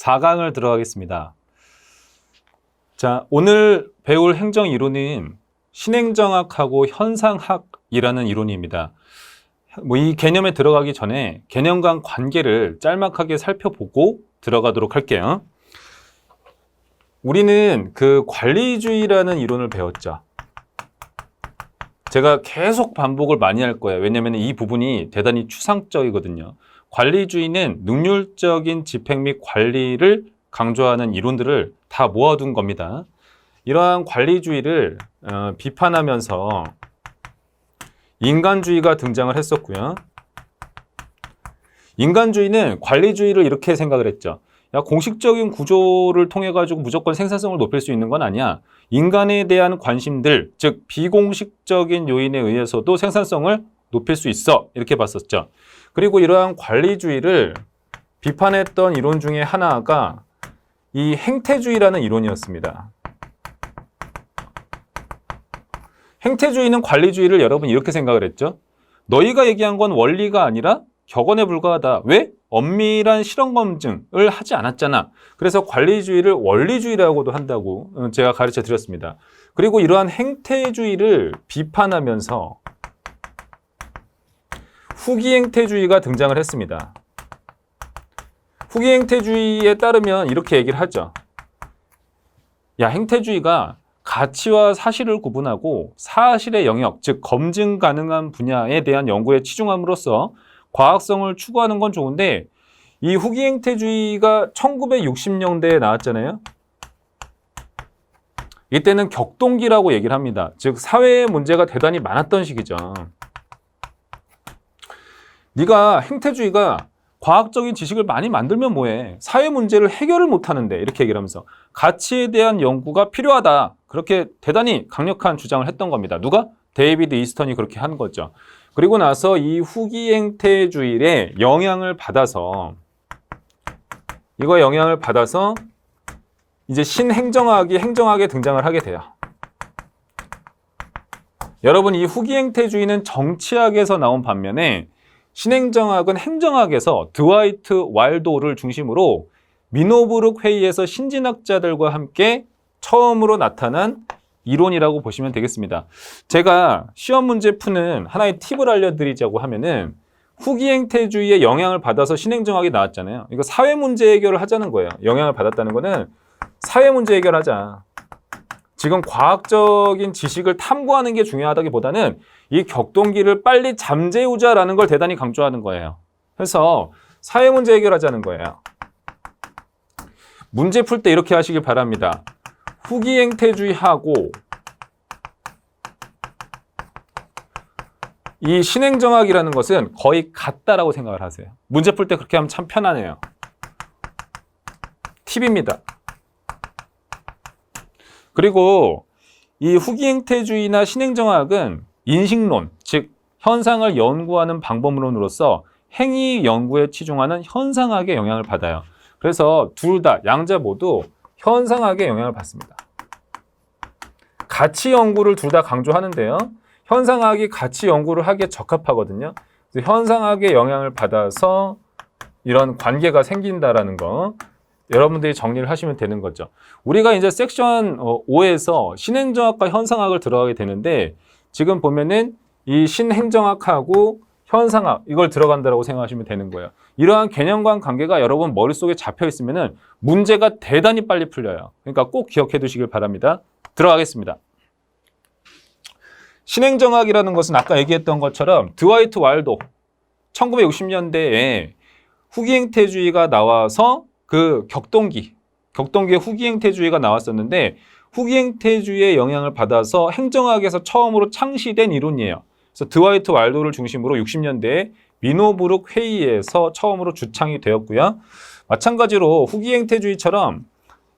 4강을 들어가겠습니다. 자, 오늘 배울 행정 이론은 신행정학하고 현상학이라는 이론입니다. 이 개념에 들어가기 전에 개념 간 관계를 짤막하게 살펴보고 들어가도록 할게요. 우리는 그 관리주의라는 이론을 배웠죠. 제가 계속 반복을 많이 할 거예요. 왜냐하면 이 부분이 대단히 추상적이거든요. 관리주의는 능률적인 집행 및 관리를 강조하는 이론들을 다 모아둔 겁니다. 이러한 관리주의를 비판하면서 인간주의가 등장을 했었고요. 인간주의는 관리주의를 이렇게 생각을 했죠. 야, 공식적인 구조를 통해 가지고 무조건 생산성을 높일 수 있는 건 아니야. 인간에 대한 관심들, 즉 비공식적인 요인에 의해서도 생산성을 높일 수 있어. 이렇게 봤었죠. 그리고 이러한 관리주의를 비판했던 이론 중에 하나가 이 행태주의라는 이론이었습니다. 행태주의는 관리주의를 여러분 이렇게 생각을 했죠. 너희가 얘기한 건 원리가 아니라 격언에 불과하다. 왜? 엄밀한 실험 검증을 하지 않았잖아. 그래서 관리주의를 원리주의라고도 한다고 제가 가르쳐 드렸습니다. 그리고 이러한 행태주의를 비판하면서 후기 행태주의가 등장을 했습니다. 후기 행태주의에 따르면 이렇게 얘기를 하죠. 야, 행태주의가 가치와 사실을 구분하고 사실의 영역, 즉 검증 가능한 분야에 대한 연구에 치중함으로써 과학성을 추구하는 건 좋은데 이 후기 행태주의가 1960년대에 나왔잖아요. 이때는 격동기라고 얘기를 합니다. 즉 사회의 문제가 대단히 많았던 시기죠. 네가 행태주의가 과학적인 지식을 많이 만들면 뭐해? 사회 문제를 해결을 못하는데 이렇게 얘기를 하면서 가치에 대한 연구가 필요하다. 그렇게 대단히 강력한 주장을 했던 겁니다. 누가? 데이비드 이스턴이 그렇게 한 거죠. 그리고 나서 이 후기 행태주의에 영향을 받아서 이제 신행정학이 행정학에 등장을 하게 돼요. 여러분 이 후기 행태주의는 정치학에서 나온 반면에 신행정학은 행정학에서 드와이트 왈도를 중심으로 미노부룩 회의에서 신진학자들과 함께 처음으로 나타난 이론이라고 보시면 되겠습니다. 제가 시험 문제 푸는 하나의 팁을 알려드리자고 하면은 후기 행태주의에 영향을 받아서 신행정학이 나왔잖아요. 이거 사회 문제 해결을 하자는 거예요. 영향을 받았다는 거는 사회 문제 해결하자. 지금 과학적인 지식을 탐구하는 게 중요하다기보다는 이 격동기를 빨리 잠재우자라는 걸 대단히 강조하는 거예요. 그래서 사회 문제 해결하자는 거예요. 문제 풀 때 이렇게 하시길 바랍니다. 후기 행태주의하고 이 신행정학이라는 것은 거의 같다라고 생각을 하세요. 문제 풀 때 그렇게 하면 참 편하네요. 팁입니다. 그리고 이 후기 행태주의나 신행정학은 인식론, 즉 현상을 연구하는 방법론으로서 행위 연구에 치중하는 현상학에 영향을 받아요. 그래서 둘 다 양자 모두 현상학에 영향을 받습니다. 가치 연구를 둘 다 강조하는데요. 현상학이 가치 연구를 하기에 적합하거든요. 그래서 현상학에 영향을 받아서 이런 관계가 생긴다라는 거 여러분들이 정리를 하시면 되는 거죠. 우리가 이제 섹션 5에서 신행정학과 현상학을 들어가게 되는데 지금 보면은 이 신행정학하고 현상학 이걸 들어간다라고 생각하시면 되는 거예요. 이러한 개념과 관계가 여러분 머릿속에 잡혀 있으면은 문제가 대단히 빨리 풀려요. 그러니까 꼭 기억해 두시길 바랍니다. 들어가겠습니다. 신행정학이라는 것은 아까 얘기했던 것처럼 드와이트 왈도 1960년대에 후기 행태주의가 나와서 그 격동기의 후기 행태주의가 나왔었는데 후기 행태주의의 영향을 받아서 행정학에서 처음으로 창시된 이론이에요. 그래서 드와이트 왈도를 중심으로 60년대에 미노부룩 회의에서 처음으로 주창이 되었고요. 마찬가지로 후기 행태주의처럼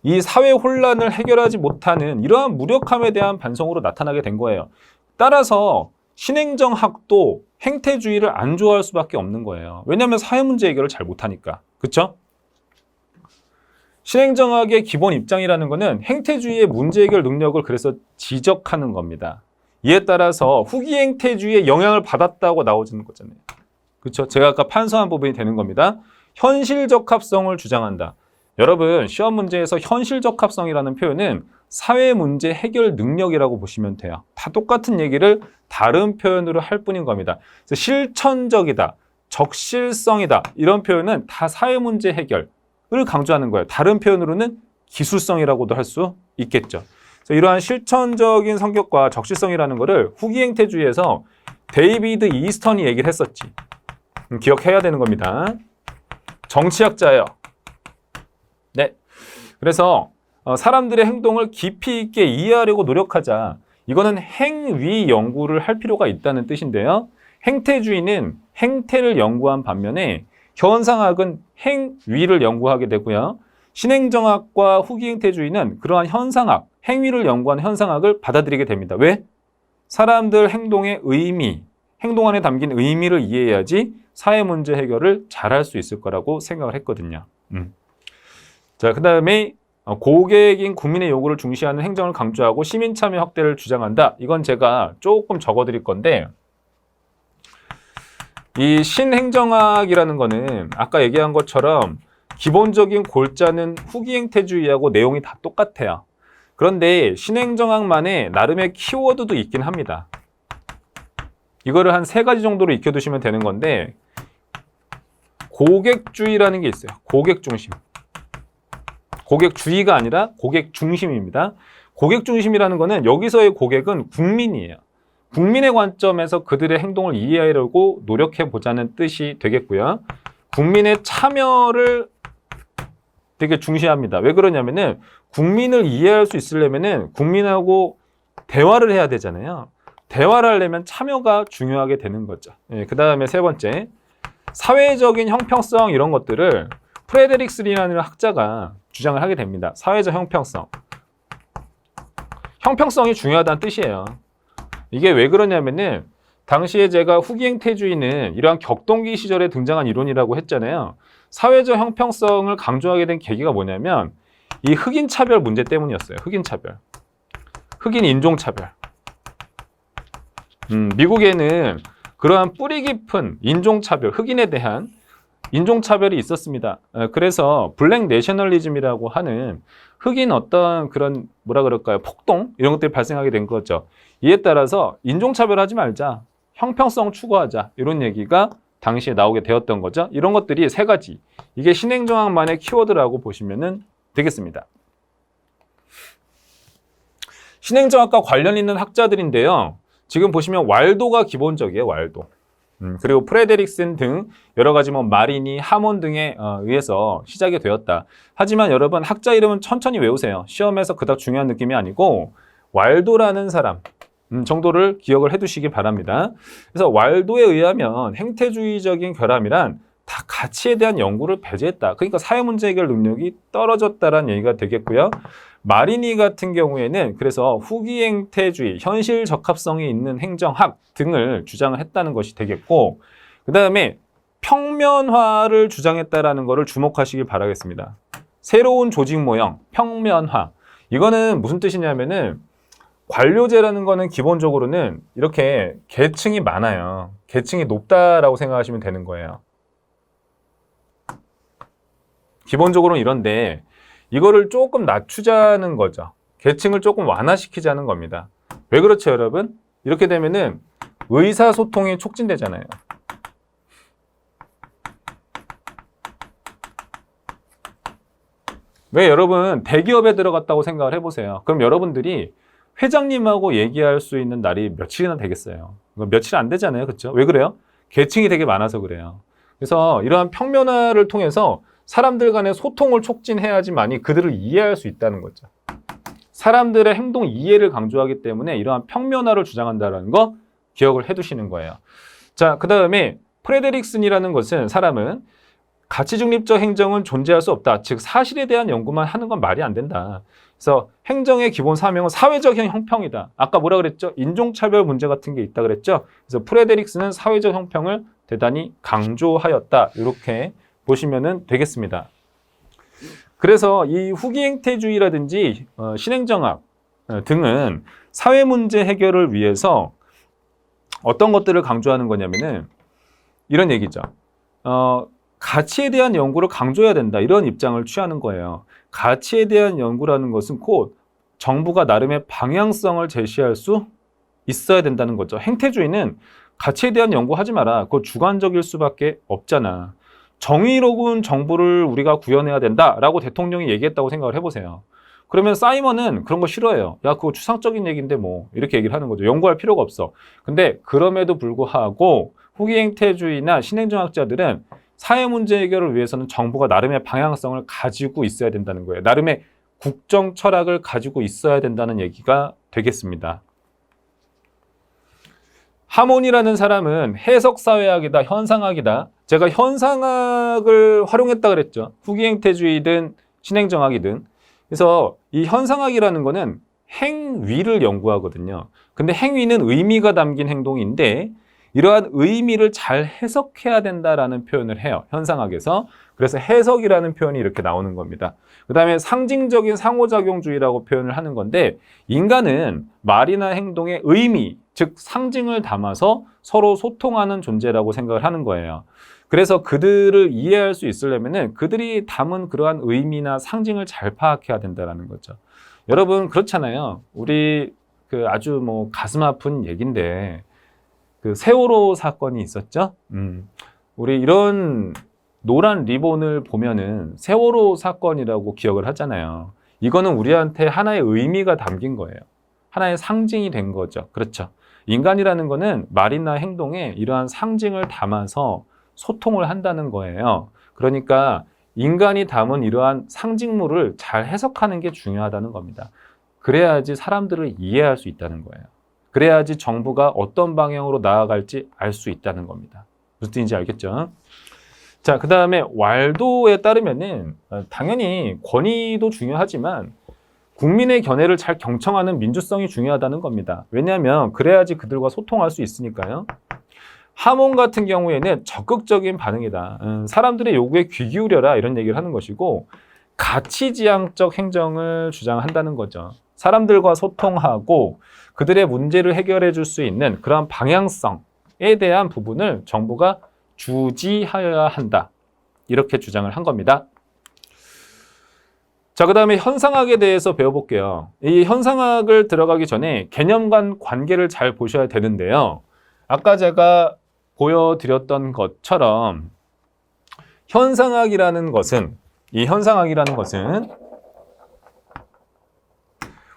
이 사회 혼란을 해결하지 못하는 이러한 무력함에 대한 반성으로 나타나게 된 거예요. 따라서 신행정학도 행태주의를 안 좋아할 수밖에 없는 거예요. 왜냐하면 사회 문제 해결을 잘 못하니까. 그렇죠? 신행정학의 기본 입장이라는 것은 행태주의의 문제 해결 능력을 그래서 지적하는 겁니다. 이에 따라서 후기 행태주의에 영향을 받았다고 나오는 거잖아요. 그렇죠? 제가 아까 판서한 부분이 되는 겁니다. 현실 적합성을 주장한다. 여러분, 시험 문제에서 현실 적합성이라는 표현은 사회 문제 해결 능력이라고 보시면 돼요. 다 똑같은 얘기를 다른 표현으로 할 뿐인 겁니다. 그래서 실천적이다, 적실성이다 이런 표현은 다 사회 문제 해결을 강조하는 거예요. 다른 표현으로는 기술성이라고도 할 수 있겠죠. 그래서 이러한 실천적인 성격과 적실성이라는 거를 후기 행태주의에서 데이비드 이스턴이 얘기를 했었지. 기억해야 되는 겁니다. 정치학자예요. 네. 그래서 사람들의 행동을 깊이 있게 이해하려고 노력하자. 이거는 행위 연구를 할 필요가 있다는 뜻인데요. 행태주의는 행태를 연구한 반면에 현상학은 행위를 연구하게 되고요. 신행정학과 후기행태주의는 그러한 현상학, 행위를 연구한 현상학을 받아들이게 됩니다. 왜? 사람들 행동의 의미, 행동 안에 담긴 의미를 이해해야지 사회 문제 해결을 잘할 수 있을 거라고 생각을 했거든요. 자, 그 다음에 고객인 국민의 요구를 중시하는 행정을 강조하고 시민 참여 확대를 주장한다. 이건 제가 조금 적어드릴 건데, 이 신행정학이라는 거는 아까 얘기한 것처럼 기본적인 골자는 후기행태주의하고 내용이 다 똑같아요. 그런데 신행정학만의 나름의 키워드도 있긴 합니다. 이거를 한 3가지 정도로 익혀두시면 되는 건데, 고객주의라는 게 있어요. 고객중심. 고객주의가 아니라 고객중심입니다. 고객중심이라는 거는 여기서의 고객은 국민이에요. 국민의 관점에서 그들의 행동을 이해하려고 노력해보자는 뜻이 되겠고요. 국민의 참여를 되게 중시합니다. 왜 그러냐면은 국민을 이해할 수 있으려면은 국민하고 대화를 해야 되잖아요. 대화를 하려면 참여가 중요하게 되는 거죠. 그 다음에 3번째, 사회적인 형평성 이런 것들을 프레데릭슨이라는 학자가 주장을 하게 됩니다. 사회적 형평성. 형평성이 중요하다는 뜻이에요. 이게 왜 그러냐면은 당시에 제가 후기행태주의는 이러한 격동기 시절에 등장한 이론이라고 했잖아요. 사회적 형평성을 강조하게 된 계기가 뭐냐면 이 흑인 차별 문제 때문이었어요. 흑인 차별. 흑인 인종차별. 미국에는 그러한 뿌리 깊은 인종차별, 흑인에 대한 인종차별이 있었습니다. 그래서 블랙 내셔널리즘이라고 하는 흑인 어떤 그런 뭐라 그럴까요? 폭동? 이런 것들이 발생하게 된 거죠. 이에 따라서 인종차별하지 말자. 형평성 추구하자. 이런 얘기가 당시에 나오게 되었던 거죠. 이런 것들이 3가지. 이게 신행정학만의 키워드라고 보시면 되겠습니다. 신행정학과 관련 있는 학자들인데요. 지금 보시면 왈도가 기본적이에요. 왈도. 그리고 프레데릭슨 등 여러 가지 마리니, 하몬 등에 의해서 시작이 되었다. 하지만 여러분 학자 이름은 천천히 외우세요. 시험에서 그닥 중요한 느낌이 아니고 왈도라는 사람 정도를 기억을 해두시기 바랍니다. 그래서 왈도에 의하면 행태주의적인 결함이란 다 가치에 대한 연구를 배제했다. 그러니까 사회문제 해결 능력이 떨어졌다라는 얘기가 되겠고요. 마리니 같은 경우에는 그래서 후기행태주의, 현실 적합성이 있는 행정학 등을 주장을 했다는 것이 되겠고, 그 다음에 평면화를 주장했다라는 것을 주목하시길 바라겠습니다. 새로운 조직 모형, 평면화. 이거는 무슨 뜻이냐면은 관료제라는 거는 기본적으로는 이렇게 계층이 많아요. 계층이 높다라고 생각하시면 되는 거예요. 기본적으로는 이런데 이거를 조금 낮추자는 거죠. 계층을 조금 완화시키자는 겁니다. 왜 그렇죠, 여러분? 이렇게 되면은 의사소통이 촉진되잖아요. 왜 여러분 대기업에 들어갔다고 생각을 해보세요. 그럼 여러분들이 회장님하고 얘기할 수 있는 날이 며칠이나 되겠어요. 며칠 안 되잖아요. 그렇죠? 왜 그래요? 계층이 되게 많아서 그래요. 그래서 이러한 평면화를 통해서 사람들 간의 소통을 촉진해야지만이 그들을 이해할 수 있다는 거죠. 사람들의 행동 이해를 강조하기 때문에 이러한 평면화를 주장한다는 거 기억을 해두시는 거예요. 자, 그 다음에 프레데릭슨이라는 것은 사람은 가치 중립적 행정은 존재할 수 없다. 즉 사실에 대한 연구만 하는 건 말이 안 된다. 그래서 행정의 기본 사명은 사회적 형평이다. 아까 뭐라 그랬죠? 인종차별 문제 같은 게 있다 그랬죠? 그래서 프레데릭슨은 사회적 형평을 대단히 강조하였다. 이렇게 보시면 되겠습니다. 그래서 이 후기행태주의라든지 신행정학 등은 사회 문제 해결을 위해서 어떤 것들을 강조하는 거냐면은 이런 얘기죠. 가치에 대한 연구를 강조해야 된다. 이런 입장을 취하는 거예요. 가치에 대한 연구라는 것은 곧 정부가 나름의 방향성을 제시할 수 있어야 된다는 거죠. 행태주의는 가치에 대한 연구하지 마라. 그거 주관적일 수밖에 없잖아. 정의로운 정부를 우리가 구현해야 된다라고 대통령이 얘기했다고 생각을 해보세요. 그러면 사이먼은 그런 거 싫어해요. 야, 그거 추상적인 얘기인데 뭐 이렇게 얘기를 하는 거죠. 연구할 필요가 없어. 근데 그럼에도 불구하고 후기 행태주의나 신행정학자들은 사회 문제 해결을 위해서는 정부가 나름의 방향성을 가지고 있어야 된다는 거예요. 나름의 국정 철학을 가지고 있어야 된다는 얘기가 되겠습니다. 하몬이라는 사람은 해석사회학이다, 현상학이다. 제가 현상학을 활용했다 그랬죠. 후기행태주의든 신행정학이든. 그래서 이 현상학이라는 거는 행위를 연구하거든요. 근데 행위는 의미가 담긴 행동인데 이러한 의미를 잘 해석해야 된다라는 표현을 해요. 현상학에서. 그래서 해석이라는 표현이 이렇게 나오는 겁니다. 그 다음에 상징적인 상호작용주의라고 표현을 하는 건데 인간은 말이나 행동의 의미, 즉 상징을 담아서 서로 소통하는 존재라고 생각을 하는 거예요. 그래서 그들을 이해할 수 있으려면은 그들이 담은 그러한 의미나 상징을 잘 파악해야 된다는 거죠. 여러분 그렇잖아요. 우리 그 아주 뭐 가슴 아픈 얘기인데 그 세월호 사건이 있었죠. 우리 이런 노란 리본을 보면은 세월호 사건이라고 기억을 하잖아요. 이거는 우리한테 하나의 의미가 담긴 거예요. 하나의 상징이 된 거죠. 그렇죠. 인간이라는 거는 말이나 행동에 이러한 상징을 담아서 소통을 한다는 거예요. 그러니까 인간이 담은 이러한 상징물을 잘 해석하는 게 중요하다는 겁니다. 그래야지 사람들을 이해할 수 있다는 거예요. 그래야지 정부가 어떤 방향으로 나아갈지 알 수 있다는 겁니다. 무슨 뜻인지 알겠죠? 자, 그 다음에 왈도에 따르면은 당연히 권위도 중요하지만 국민의 견해를 잘 경청하는 민주성이 중요하다는 겁니다. 왜냐하면 그래야지 그들과 소통할 수 있으니까요. 하몬 같은 경우에는 적극적인 반응이다. 사람들의 요구에 귀 기울여라 이런 얘기를 하는 것이고 가치지향적 행정을 주장한다는 거죠. 사람들과 소통하고 그들의 문제를 해결해 줄 수 있는 그런 방향성에 대한 부분을 정부가 주지하여야 한다. 이렇게 주장을 한 겁니다. 자, 그 다음에 현상학에 대해서 배워볼게요. 이 현상학을 들어가기 전에 개념 간 관계를 잘 보셔야 되는데요. 아까 제가 보여드렸던 것처럼 현상학이라는 것은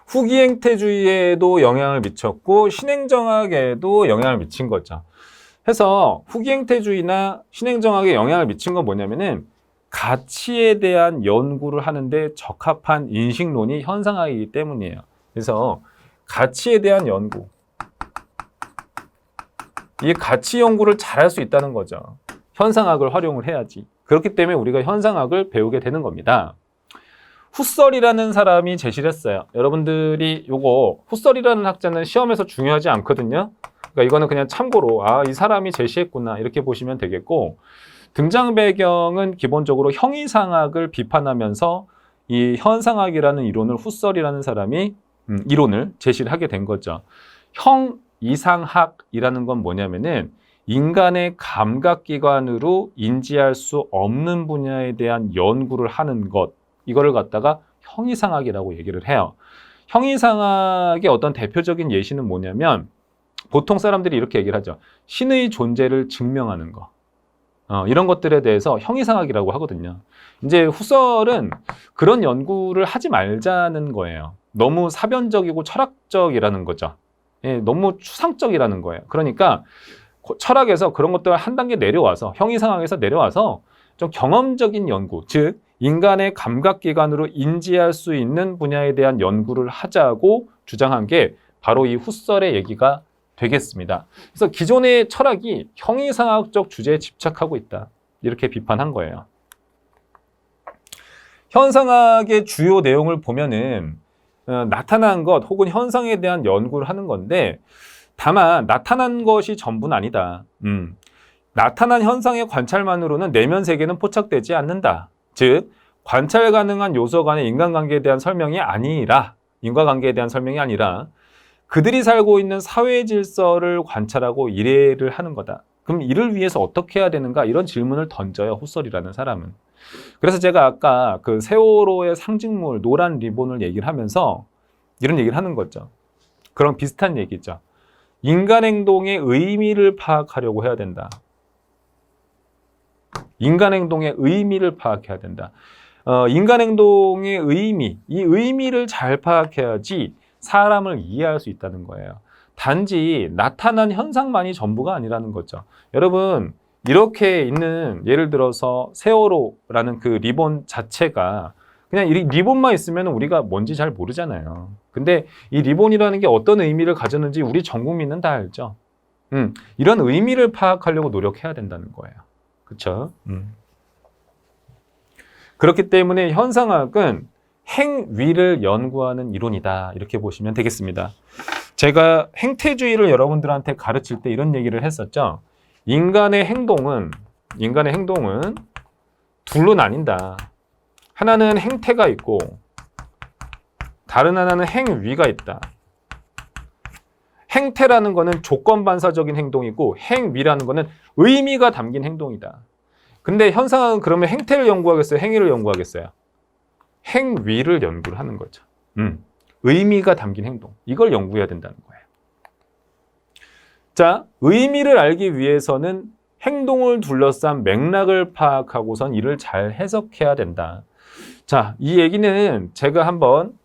후기행태주의에도 영향을 미쳤고 신행정학에도 영향을 미친 거죠. 해서 후기행태주의나 신행정학에 영향을 미친 건 뭐냐면은 가치에 대한 연구를 하는데 적합한 인식론이 현상학이기 때문이에요. 그래서 가치에 대한 연구, 이 가치 연구를 잘할 수 있다는 거죠. 현상학을 활용을 해야지. 그렇기 때문에 우리가 현상학을 배우게 되는 겁니다. 후설이라는 사람이 제시를 했어요. 여러분들이 요거 후설이라는 학자는 시험에서 중요하지 않거든요. 그러니까 이거는 그냥 참고로 이 사람이 제시했구나 이렇게 보시면 되겠고 등장 배경은 기본적으로 형이상학을 비판하면서 이 현상학이라는 이론을 후설이라는 사람이 이론을 제시를 하게 된 거죠. 형이상학이라는 건 뭐냐면은 인간의 감각기관으로 인지할 수 없는 분야에 대한 연구를 하는 것, 이거를 갖다가 형이상학이라고 얘기를 해요. 형이상학의 어떤 대표적인 예시는 뭐냐면 보통 사람들이 이렇게 얘기를 하죠. 신의 존재를 증명하는 거. 이런 것들에 대해서 형이상학이라고 하거든요. 이제 후설은 그런 연구를 하지 말자는 거예요. 너무 사변적이고 철학적이라는 거죠. 예, 너무 추상적이라는 거예요. 그러니까 철학에서 그런 것들을 한 단계 내려와서 형이상학에서 내려와서 좀 경험적인 연구, 즉 인간의 감각기관으로 인지할 수 있는 분야에 대한 연구를 하자고 주장한 게 바로 이 후설의 얘기가 되겠습니다. 그래서 기존의 철학이 형이상학적 주제에 집착하고 있다. 이렇게 비판한 거예요. 현상학의 주요 내용을 보면은 나타난 것 혹은 현상에 대한 연구를 하는 건데 다만 나타난 것이 전부는 아니다. 나타난 현상의 관찰만으로는 내면 세계는 포착되지 않는다. 즉 관찰 가능한 요소 간의 인간관계에 대한 설명이 아니라 인과관계에 대한 설명이 아니라 그들이 살고 있는 사회 질서를 관찰하고 이해를 하는 거다. 그럼 이를 위해서 어떻게 해야 되는가? 이런 질문을 던져요, 후설이라는 사람은. 그래서 제가 아까 그 세월호의 상징물 노란 리본을 얘기를 하면서 이런 얘기를 하는 거죠. 그런 비슷한 얘기죠. 인간 행동의 의미를 파악하려고 해야 된다. 인간 행동의 의미를 파악해야 된다. 인간 행동의 의미, 이 의미를 잘 파악해야지 사람을 이해할 수 있다는 거예요. 단지 나타난 현상만이 전부가 아니라는 거죠. 여러분, 이렇게 있는 예를 들어서 세월호라는 그 리본 자체가 그냥 이 리본만 있으면 우리가 뭔지 잘 모르잖아요. 근데 이 리본이라는 게 어떤 의미를 가졌는지 우리 전 국민은 다 알죠. 이런 의미를 파악하려고 노력해야 된다는 거예요. 그렇죠? 그렇기 때문에 현상학은 행위를 연구하는 이론이다. 이렇게 보시면 되겠습니다. 제가 행태주의를 여러분들한테 가르칠 때 이런 얘기를 했었죠. 인간의 행동은 둘로 나뉜다. 하나는 행태가 있고 다른 하나는 행위가 있다. 행태라는 거는 조건 반사적인 행동이고 행위라는 거는 의미가 담긴 행동이다. 근데 현상은 그러면 행태를 연구하겠어요? 행위를 연구하겠어요? 행위를 연구를 하는 거죠. 의미가 담긴 행동. 이걸 연구해야 된다는 거예요. 자, 의미를 알기 위해서는 행동을 둘러싼 맥락을 파악하고선 이를 잘 해석해야 된다. 자, 이 얘기는 제가 한번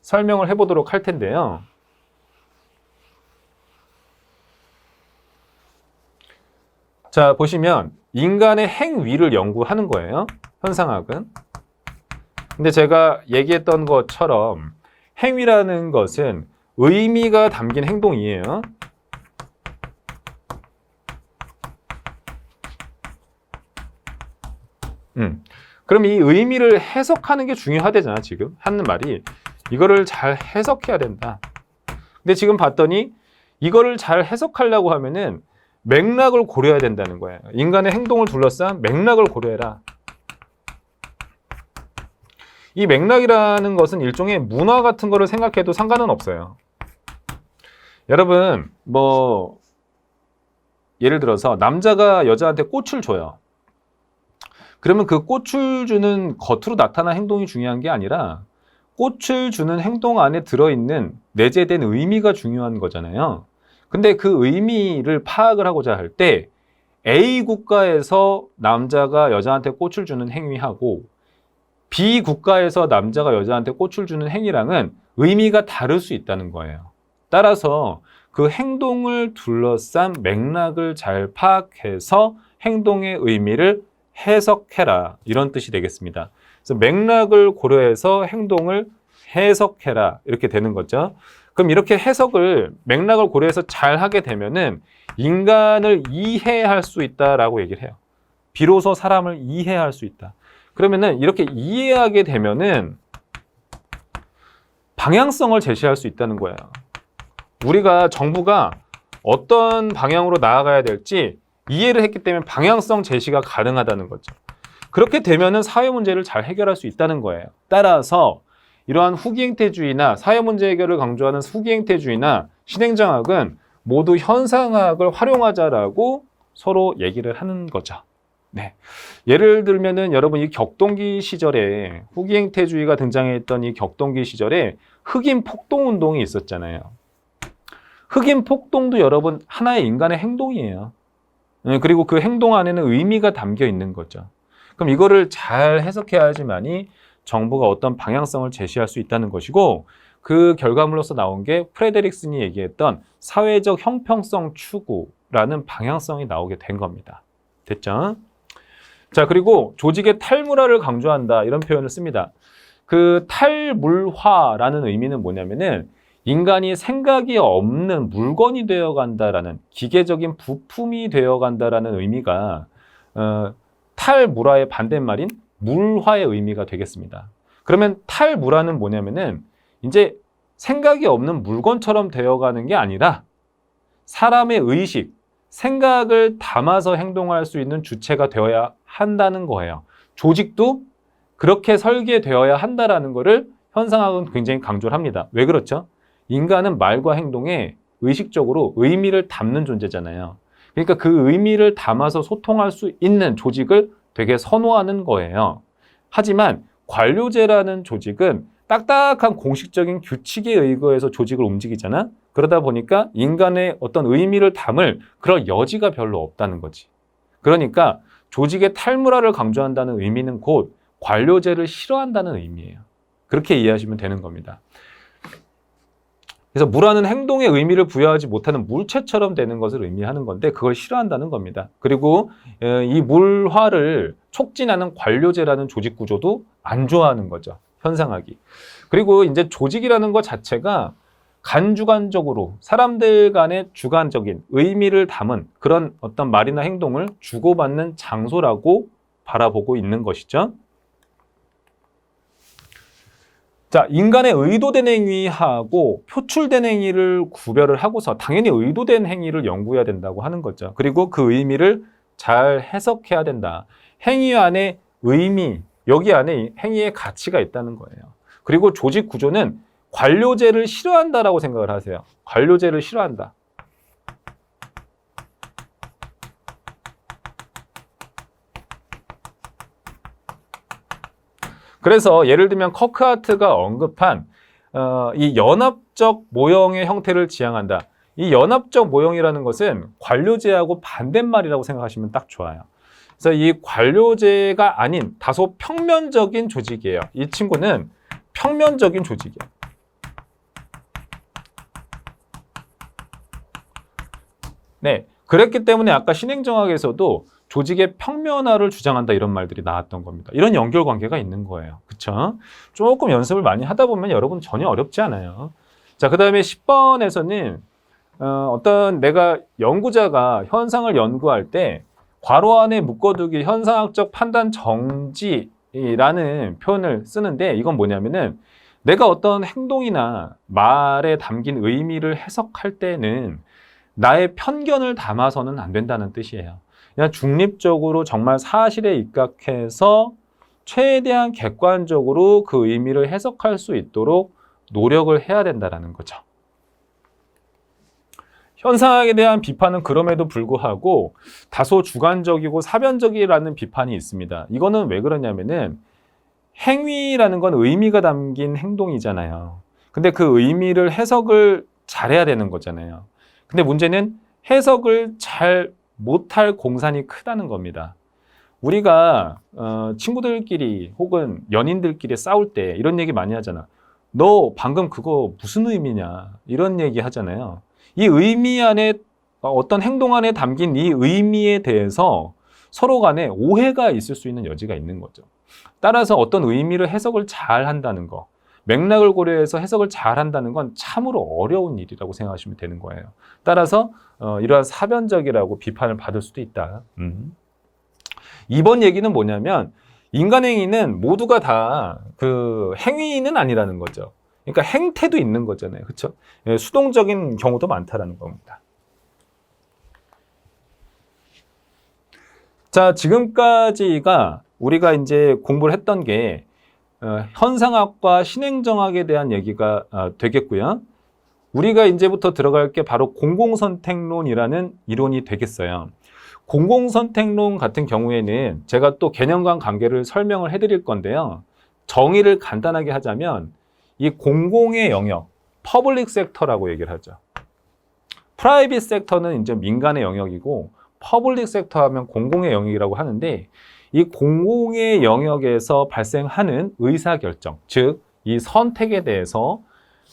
설명을 해보도록 할 텐데요. 자, 보시면 인간의 행위를 연구하는 거예요. 현상학은. 근데 제가 얘기했던 것처럼 행위라는 것은 의미가 담긴 행동이에요. 그럼 이 의미를 해석하는 게 중요하대잖아, 지금. 하는 말이. 이거를 잘 해석해야 된다. 근데 지금 봤더니 이거를 잘 해석하려고 하면은 맥락을 고려해야 된다는 거예요. 인간의 행동을 둘러싼 맥락을 고려해라. 이 맥락이라는 것은 일종의 문화 같은 거를 생각해도 상관은 없어요. 여러분, 예를 들어서 남자가 여자한테 꽃을 줘요. 그러면 그 꽃을 주는 겉으로 나타난 행동이 중요한 게 아니라 꽃을 주는 행동 안에 들어있는 내재된 의미가 중요한 거잖아요. 근데 그 의미를 파악을 하고자 할 때 A 국가에서 남자가 여자한테 꽃을 주는 행위하고 B 국가에서 남자가 여자한테 꽃을 주는 행위랑은 의미가 다를 수 있다는 거예요. 따라서 그 행동을 둘러싼 맥락을 잘 파악해서 행동의 의미를 해석해라. 이런 뜻이 되겠습니다. 그래서 맥락을 고려해서 행동을 해석해라. 이렇게 되는 거죠. 그럼 이렇게 맥락을 고려해서 잘 하게 되면은 인간을 이해할 수 있다라고 얘기를 해요. 비로소 사람을 이해할 수 있다. 그러면은 이렇게 이해하게 되면은 방향성을 제시할 수 있다는 거예요. 우리가 정부가 어떤 방향으로 나아가야 될지 이해를 했기 때문에 방향성 제시가 가능하다는 거죠. 그렇게 되면은 사회 문제를 잘 해결할 수 있다는 거예요. 따라서 이러한 후기행태주의나 사회 문제 해결을 강조하는 후기행태주의나 신행정학은 모두 현상학을 활용하자라고 서로 얘기를 하는 거죠. 네. 예를 들면은 여러분 이 격동기 시절에 후기행태주의가 등장했던 이 격동기 시절에 흑인 폭동 운동이 있었잖아요. 흑인 폭동도 여러분 하나의 인간의 행동이에요. 그리고 그 행동 안에는 의미가 담겨 있는 거죠. 그럼 이거를 잘 해석해야지만이 정부가 어떤 방향성을 제시할 수 있다는 것이고 그 결과물로서 나온 게 프레데릭슨이 얘기했던 사회적 형평성 추구라는 방향성이 나오게 된 겁니다. 됐죠? 자, 그리고 조직의 탈물화를 강조한다 이런 표현을 씁니다. 그 탈물화라는 의미는 뭐냐면은 인간이 생각이 없는 물건이 되어간다라는 기계적인 부품이 되어간다라는 의미가 탈물화의 반대말인 물화의 의미가 되겠습니다. 그러면 탈물화는 뭐냐면은 이제 생각이 없는 물건처럼 되어가는 게 아니라 사람의 의식, 생각을 담아서 행동할 수 있는 주체가 되어야 한다는 거예요. 조직도 그렇게 설계되어야 한다라는 거를 현상학은 굉장히 강조를 합니다. 왜 그렇죠? 인간은 말과 행동에 의식적으로 의미를 담는 존재잖아요. 그러니까 그 의미를 담아서 소통할 수 있는 조직을 되게 선호하는 거예요. 하지만 관료제라는 조직은 딱딱한 공식적인 규칙에 의거해서 조직을 움직이잖아. 그러다 보니까 인간의 어떤 의미를 담을 그런 여지가 별로 없다는 거지. 그러니까 조직의 탈무라를 강조한다는 의미는 곧 관료제를 싫어한다는 의미예요. 그렇게 이해하시면 되는 겁니다. 그래서 무라는 행동에 의미를 부여하지 못하는 물체처럼 되는 것을 의미하는 건데 그걸 싫어한다는 겁니다. 그리고 이 물화를 촉진하는 관료제라는 조직 구조도 안 좋아하는 거죠. 현상학이. 그리고 이제 조직이라는 것 자체가 간주관적으로 사람들 간의 주관적인 의미를 담은 그런 어떤 말이나 행동을 주고받는 장소라고 바라보고 있는 것이죠. 자, 인간의 의도된 행위하고 표출된 행위를 구별을 하고서 당연히 의도된 행위를 연구해야 된다고 하는 거죠. 그리고 그 의미를 잘 해석해야 된다. 행위 안에 의미, 여기 안에 행위의 가치가 있다는 거예요. 그리고 조직 구조는 관료제를 싫어한다라고 생각을 하세요. 관료제를 싫어한다. 그래서 예를 들면 커크하트가 언급한 이 연합적 모형의 형태를 지향한다. 이 연합적 모형이라는 것은 관료제하고 반대말이라고 생각하시면 딱 좋아요. 그래서 이 관료제가 아닌 다소 평면적인 조직이에요. 이 친구는 평면적인 조직이에요. 네, 그랬기 때문에 아까 신행정학에서도 조직의 평면화를 주장한다 이런 말들이 나왔던 겁니다. 이런 연결관계가 있는 거예요. 그쵸? 조금 연습을 많이 하다 보면 여러분 전혀 어렵지 않아요. 자, 그 다음에 10번에서는 어떤 내가 연구자가 현상을 연구할 때 괄호 안에 묶어두기 현상학적 판단 정지라는 표현을 쓰는데 이건 뭐냐면은 내가 어떤 행동이나 말에 담긴 의미를 해석할 때는 나의 편견을 담아서는 안 된다는 뜻이에요. 그냥 중립적으로 정말 사실에 입각해서 최대한 객관적으로 그 의미를 해석할 수 있도록 노력을 해야 된다는 거죠. 현상학에 대한 비판은 그럼에도 불구하고 다소 주관적이고 사변적이라는 비판이 있습니다. 이거는 왜 그러냐면은 행위라는 건 의미가 담긴 행동이잖아요. 근데 그 의미를 해석을 잘해야 되는 거잖아요. 근데 문제는 해석을 잘 못할 공산이 크다는 겁니다. 우리가 친구들끼리 혹은 연인들끼리 싸울 때 이런 얘기 많이 하잖아. 너 방금 그거 무슨 의미냐? 이런 얘기 하잖아요. 이 의미 안에 어떤 행동 안에 담긴 이 의미에 대해서 서로 간에 오해가 있을 수 있는 여지가 있는 거죠. 따라서 어떤 의미를 해석을 잘 한다는 거, 맥락을 고려해서 해석을 잘 한다는 건 참으로 어려운 일이라고 생각하시면 되는 거예요. 따라서 이러한 사변적이라고 비판을 받을 수도 있다. 이번 얘기는 뭐냐면 인간 행위는 모두가 다 그 행위는 아니라는 거죠. 그러니까 행태도 있는 거잖아요. 그렇죠? 수동적인 경우도 많다라는 겁니다. 자, 지금까지가 우리가 이제 공부를 했던 게 현상학과 신행정학에 대한 얘기가 되겠고요. 우리가 이제부터 들어갈 게 바로 공공선택론이라는 이론이 되겠어요. 공공선택론 같은 경우에는 제가 또 개념과 관계를 설명을 해드릴 건데요. 정의를 간단하게 하자면 이 공공의 영역, 퍼블릭 섹터라고 얘기를 하죠. 프라이빗 섹터는 이제 민간의 영역이고 퍼블릭 섹터 하면 공공의 영역이라고 하는데 이 공공의 영역에서 발생하는 의사결정, 즉 이 선택에 대해서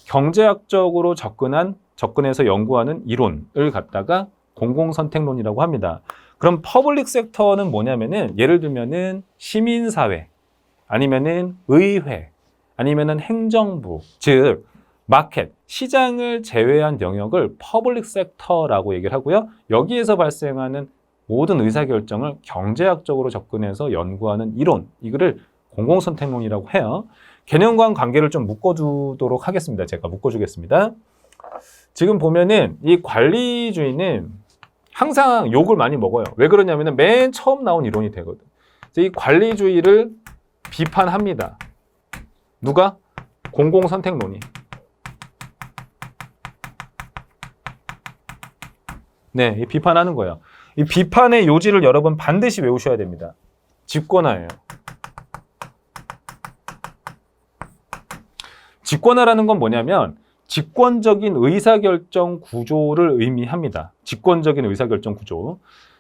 경제학적으로 접근해서 연구하는 이론을 갖다가 공공선택론이라고 합니다. 그럼 퍼블릭 섹터는 뭐냐면은 예를 들면은 시민사회, 아니면은 의회, 아니면은 행정부, 즉 마켓, 시장을 제외한 영역을 퍼블릭 섹터라고 얘기를 하고요. 여기에서 발생하는 모든 의사결정을 경제학적으로 접근해서 연구하는 이론, 이거를 공공선택론이라고 해요. 개념과 관계를 좀 묶어두도록 하겠습니다. 제가 묶어주겠습니다. 지금 보면은 이 관리주의는 항상 욕을 많이 먹어요. 왜 그러냐면은 맨 처음 나온 이론이 되거든. 이 관리주의를 비판합니다. 누가? 공공선택론이. 네, 비판하는 거예요. 이 비판의 요지를 여러분 반드시 외우셔야 됩니다. 집권화예요. 집권화라는 건 뭐냐면 집권적인 의사결정 구조를 의미합니다. 집권적인 의사결정 구조.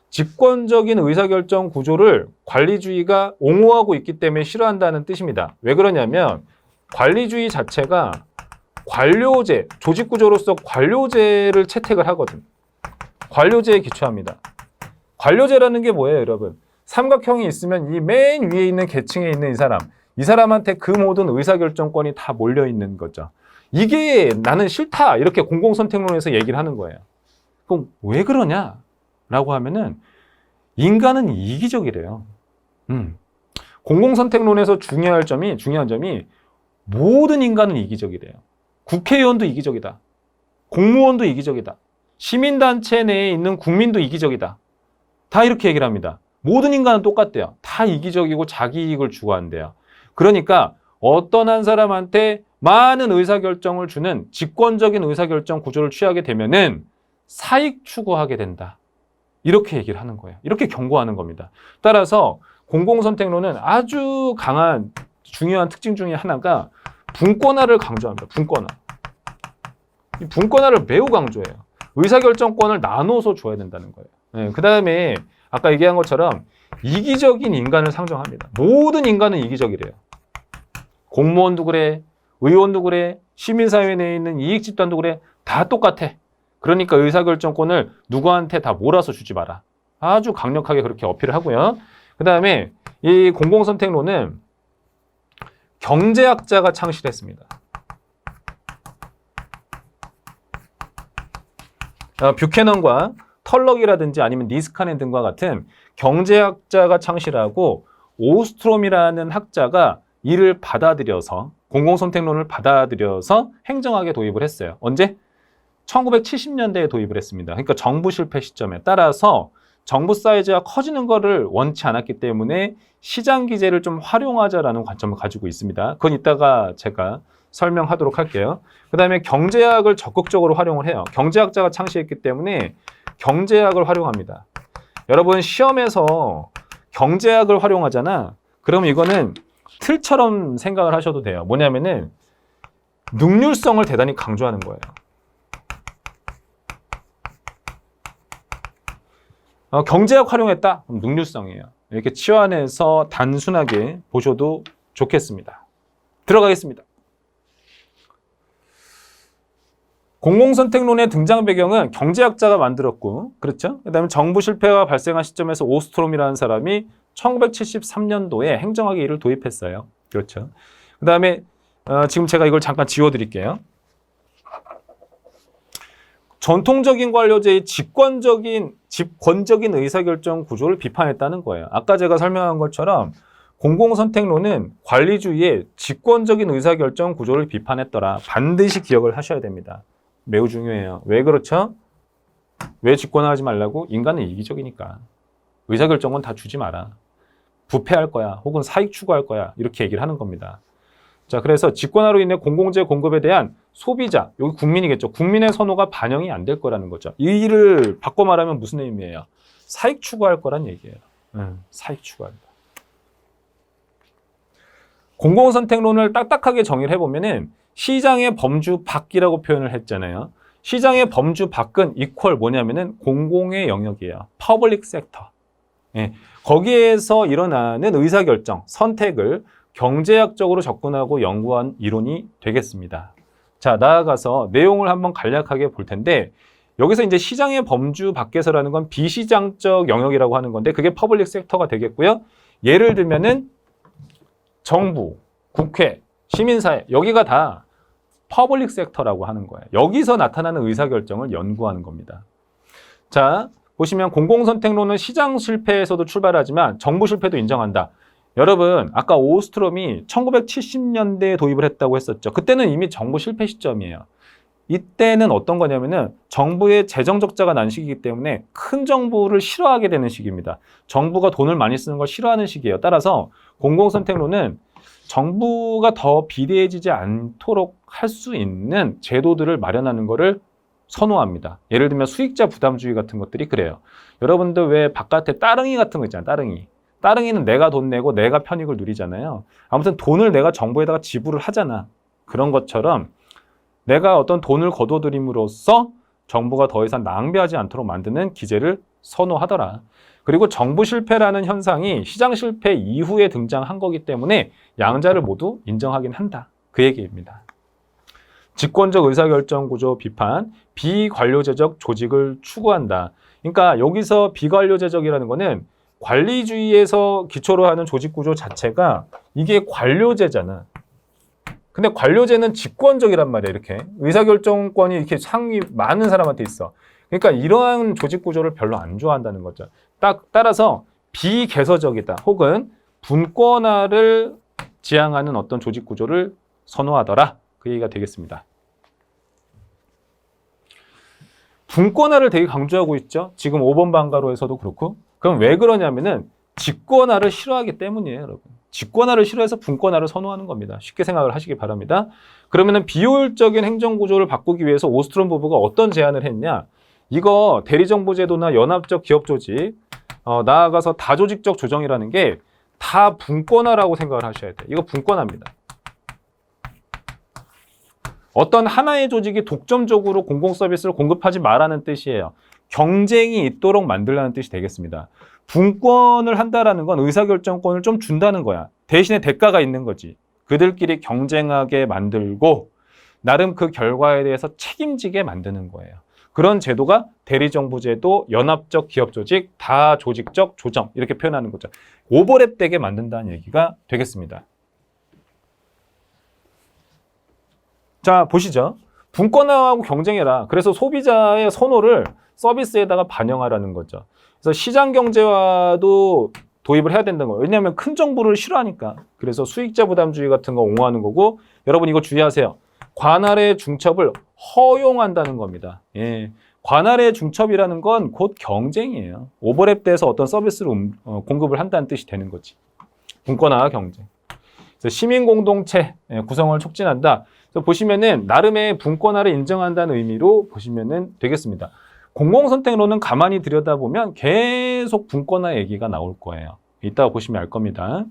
집권적인 의사결정 구조를 관리주의가 옹호하고 있기 때문에 싫어한다는 뜻입니다. 왜 그러냐면 관리주의 자체가 관료제, 조직구조로서 관료제를 채택을 하거든. 관료제에 기초합니다. 관료제라는 게 뭐예요, 여러분? 삼각형이 있으면 이 맨 위에 있는 계층에 있는 이 사람한테 그 모든 의사결정권이 다 몰려있는 거죠. 이게 나는 싫다 이렇게 공공선택론에서 얘기를 하는 거예요. 그럼 왜 그러냐라고 하면은 인간은 이기적이래요. 공공선택론에서 중요한 점이 모든 인간은 이기적이래요. 국회의원도 이기적이다. 공무원도 이기적이다. 시민단체 내에 있는 국민도 이기적이다. 다 이렇게 얘기를 합니다. 모든 인간은 똑같대요. 다 이기적이고 자기 이익을 추구한대요. 그러니까 어떤 한 사람한테 많은 의사결정을 주는 집권적인 의사결정 구조를 취하게 되면은 사익 추구하게 된다. 이렇게 얘기를 하는 거예요. 이렇게 경고하는 겁니다. 따라서 공공선택론은 아주 강한 중요한 특징 중에 하나가 분권화를 강조합니다. 분권화. 이 분권화를 매우 강조해요. 의사결정권을 나눠서 줘야 된다는 거예요. 네, 그 다음에 아까 얘기한 것처럼 이기적인 인간을 상정합니다. 모든 인간은 이기적이래요. 공무원도 그래, 의원도 그래, 시민사회 내에 있는 이익집단도 그래, 다 똑같아. 그러니까 의사결정권을 누구한테 다 몰아서 주지 마라. 아주 강력하게 그렇게 어필을 하고요. 그 다음에 이 공공선택론은 경제학자가 창시했습니다. 뷰캐넌과 털럭이라든지 아니면 니스카넨 등과 같은 경제학자가 창시하고 오스트롬이라는 학자가 이를 받아들여서 공공선택론을 받아들여서 행정학에 도입을 했어요. 언제? 1970년대에 도입을 했습니다. 그러니까 정부 실패 시점에 따라서 정부 사이즈가 커지는 것을 원치 않았기 때문에 시장 기제를 좀 활용하자라는 관점을 가지고 있습니다. 그건 이따가 제가 설명하도록 할게요. 그 다음에 경제학을 적극적으로 활용을 해요. 경제학자가 창시했기 때문에 경제학을 활용합니다. 여러분 시험에서 경제학을 활용하잖아. 그러면 이거는 틀처럼 생각을 하셔도 돼요. 뭐냐면은 능률성을 대단히 강조하는 거예요. 경제학 활용했다? 그럼 능률성이에요. 이렇게 치환해서 단순하게 보셔도 좋겠습니다. 들어가겠습니다. 공공선택론의 등장 배경은 경제학자가 만들었고, 그렇죠? 그 다음에 정부 실패가 발생한 시점에서 오스트롬이라는 사람이 1973년도에 행정학의 이를 도입했어요. 그렇죠? 그 다음에 지금 제가 이걸 잠깐 지워드릴게요. 전통적인 관료제의 집권적인 의사결정 구조를 비판했다는 거예요. 아까 제가 설명한 것처럼 공공선택론은 관리주의의 집권적인 의사결정 구조를 비판했더라. 반드시 기억을 하셔야 됩니다. 매우 중요해요. 왜 그렇죠? 왜 집권화하지 말라고? 인간은 이기적이니까. 의사결정은 다 주지 마라. 부패할 거야. 혹은 사익 추구할 거야. 이렇게 얘기를 하는 겁니다. 자, 그래서 집권화로 인해 공공재 공급에 대한 소비자, 여기 국민이겠죠. 국민의 선호가 반영이 안 될 거라는 거죠. 이 일을 바꿔 말하면 무슨 의미예요? 사익 추구할 거란 얘기예요. 사익 추구한다. 공공선택론을 딱딱하게 정의를 해보면은 시장의 범주 밖이라고 표현을 했잖아요. 시장의 범주 밖은 이퀄 뭐냐면은 공공의 영역이에요. 퍼블릭 섹터. 예, 거기에서 일어나는 의사결정, 선택을 경제학적으로 접근하고 연구한 이론이 되겠습니다. 자, 나아가서 내용을 한번 간략하게 볼 텐데 여기서 이제 시장의 범주 밖에서라는 건 비시장적 영역이라고 하는 건데 그게 퍼블릭 섹터가 되겠고요. 예를 들면은 정부, 국회, 시민사회 여기가 다 퍼블릭 섹터라고 하는 거예요. 여기서 나타나는 의사결정을 연구하는 겁니다. 자, 보시면 공공선택론은 시장 실패에서도 출발하지만 정부 실패도 인정한다. 여러분 아까 오스트롬이 1970년대에 도입을 했다고 했었죠. 그때는 이미 정부 실패 시점이에요. 이때는 어떤 거냐면은 정부의 재정 적자가 난 시기이기 때문에 큰 정부를 싫어하게 되는 시기입니다. 정부가 돈을 많이 쓰는 걸 싫어하는 시기예요. 따라서 공공선택론은 정부가 더 비대해지지 않도록 할 수 있는 제도들을 마련하는 것을 선호합니다. 예를 들면 수익자 부담주의 같은 것들이 그래요. 여러분들 왜 바깥에 따릉이 같은 거 있잖아요. 따릉이. 따릉이는 내가 돈 내고 내가 편익을 누리잖아요. 아무튼 돈을 내가 정부에다가 지불을 하잖아. 그런 것처럼 내가 어떤 돈을 거둬들임으로써 정부가 더 이상 낭비하지 않도록 만드는 기제를 선호하더라. 그리고 정부 실패라는 현상이 시장 실패 이후에 등장한 거기 때문에 양자를 모두 인정하긴 한다. 그 얘기입니다. 집권적 의사결정 구조 비판, 비관료제적 조직을 추구한다. 그러니까 여기서 비관료제적이라는 거는 관리주의에서 기초로 하는 조직 구조 자체가 이게 관료제잖아. 근데 관료제는 집권적이란 말이야, 이렇게. 의사결정권이 이렇게 상위 많은 사람한테 있어. 그러니까 이러한 조직 구조를 별로 안 좋아한다는 거죠. 따라서 비개서적이다. 혹은 분권화를 지향하는 어떤 조직 구조를 선호하더라. 그 얘기가 되겠습니다. 분권화를 되게 강조하고 있죠. 지금 5번 방가로에서도 그렇고. 그럼 왜 그러냐면은 집권화를 싫어하기 때문이에요, 여러분. 집권화를 싫어해서 분권화를 선호하는 겁니다. 쉽게 생각을 하시기 바랍니다. 그러면은 비효율적인 행정구조를 바꾸기 위해서 오스트롬 부부가 어떤 제안을 했냐? 이거 대리정부제도나 연합적 기업조직, 나아가서 다조직적 조정이라는 게 다 분권화라고 생각을 하셔야 돼요. 이거 분권화입니다. 어떤 하나의 조직이 독점적으로 공공서비스를 공급하지 말라는 뜻이에요. 경쟁이 있도록 만들라는 뜻이 되겠습니다. 분권을 한다라는 건 의사결정권을 좀 준다는 거야. 대신에 대가가 있는 거지. 그들끼리 경쟁하게 만들고 나름 그 결과에 대해서 책임지게 만드는 거예요. 그런 제도가 대리정부제도, 연합적 기업조직, 다조직적 조정 이렇게 표현하는 거죠. 오버랩되게 만든다는 얘기가 되겠습니다. 자, 보시죠. 분권화하고 경쟁해라. 그래서 소비자의 선호를 서비스에다가 반영하라는 거죠. 그래서 시장 경제화도 도입을 해야 된다는 거예요. 왜냐하면 큰 정부를 싫어하니까. 그래서 수익자 부담주의 같은 거 옹호하는 거고, 여러분 이거 주의하세요. 관할의 중첩을 허용한다는 겁니다. 예. 관할의 중첩이라는 건 곧 경쟁이에요. 오버랩돼서 어떤 서비스를 공급을 한다는 뜻이 되는 거지. 분권화 경쟁. 그래서 시민 공동체 구성을 촉진한다. 그래서 보시면은 나름의 분권화를 인정한다는 의미로 보시면은 되겠습니다. 공공선택론은 가만히 들여다보면 계속 분권화 얘기가 나올 거예요. 이따가 보시면 알 겁니다.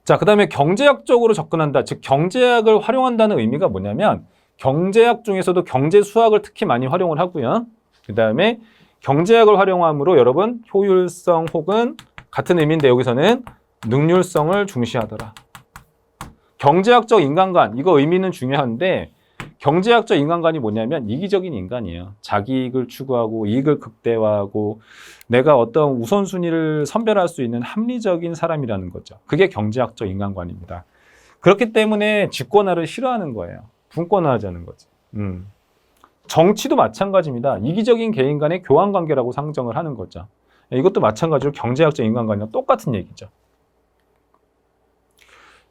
자, 그 다음에 경제학적으로 접근한다. 즉 경제학을 활용한다는 의미가 뭐냐면 경제학 중에서도 경제수학을 특히 많이 활용을 하고요. 그 다음에 경제학을 활용함으로 여러분 효율성 혹은 같은 의미인데 여기서는 능률성을 중시하더라. 경제학적 인간관, 이거 의미는 중요한데 경제학적 인간관이 뭐냐면 이기적인 인간이에요. 자기 이익을 추구하고 이익을 극대화하고 내가 어떤 우선순위를 선별할 수 있는 합리적인 사람이라는 거죠. 그게 경제학적 인간관입니다. 그렇기 때문에 집권화를 싫어하는 거예요. 분권화하자는 거지. 정치도 마찬가지입니다. 이기적인 개인 간의 교환관계라고 상정을 하는 거죠. 이것도 마찬가지로 경제학적 인간관이랑 똑같은 얘기죠.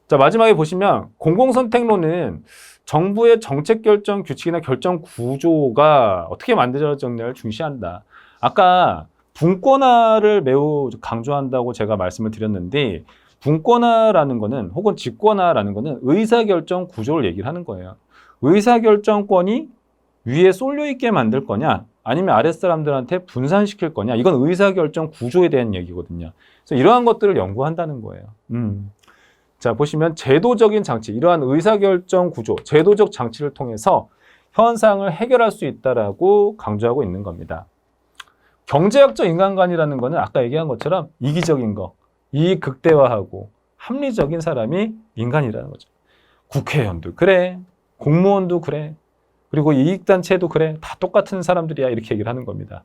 자, 마지막에 보시면 공공선택론은 정부의 정책 결정 규칙이나 결정 구조가 어떻게 만들어졌냐를 중시한다. 아까 분권화를 매우 강조한다고 제가 말씀을 드렸는데 분권화라는 거는 혹은 집권화라는 거는 의사결정 구조를 얘기를 하는 거예요. 의사결정권이 위에 쏠려 있게 만들 거냐 아니면 아랫사람들한테 분산시킬 거냐 이건 의사결정 구조에 대한 얘기거든요. 그래서 이러한 것들을 연구한다는 거예요. 자, 보시면 제도적인 장치, 이러한 의사결정 구조, 제도적 장치를 통해서 현상을 해결할 수 있다라고 강조하고 있는 겁니다. 경제학적 인간관이라는 거는 아까 얘기한 것처럼 이기적인 거, 이익 극대화하고 합리적인 사람이 인간이라는 거죠. 국회의원도 그래, 공무원도 그래, 그리고 이익단체도 그래, 다 똑같은 사람들이야 이렇게 얘기를 하는 겁니다.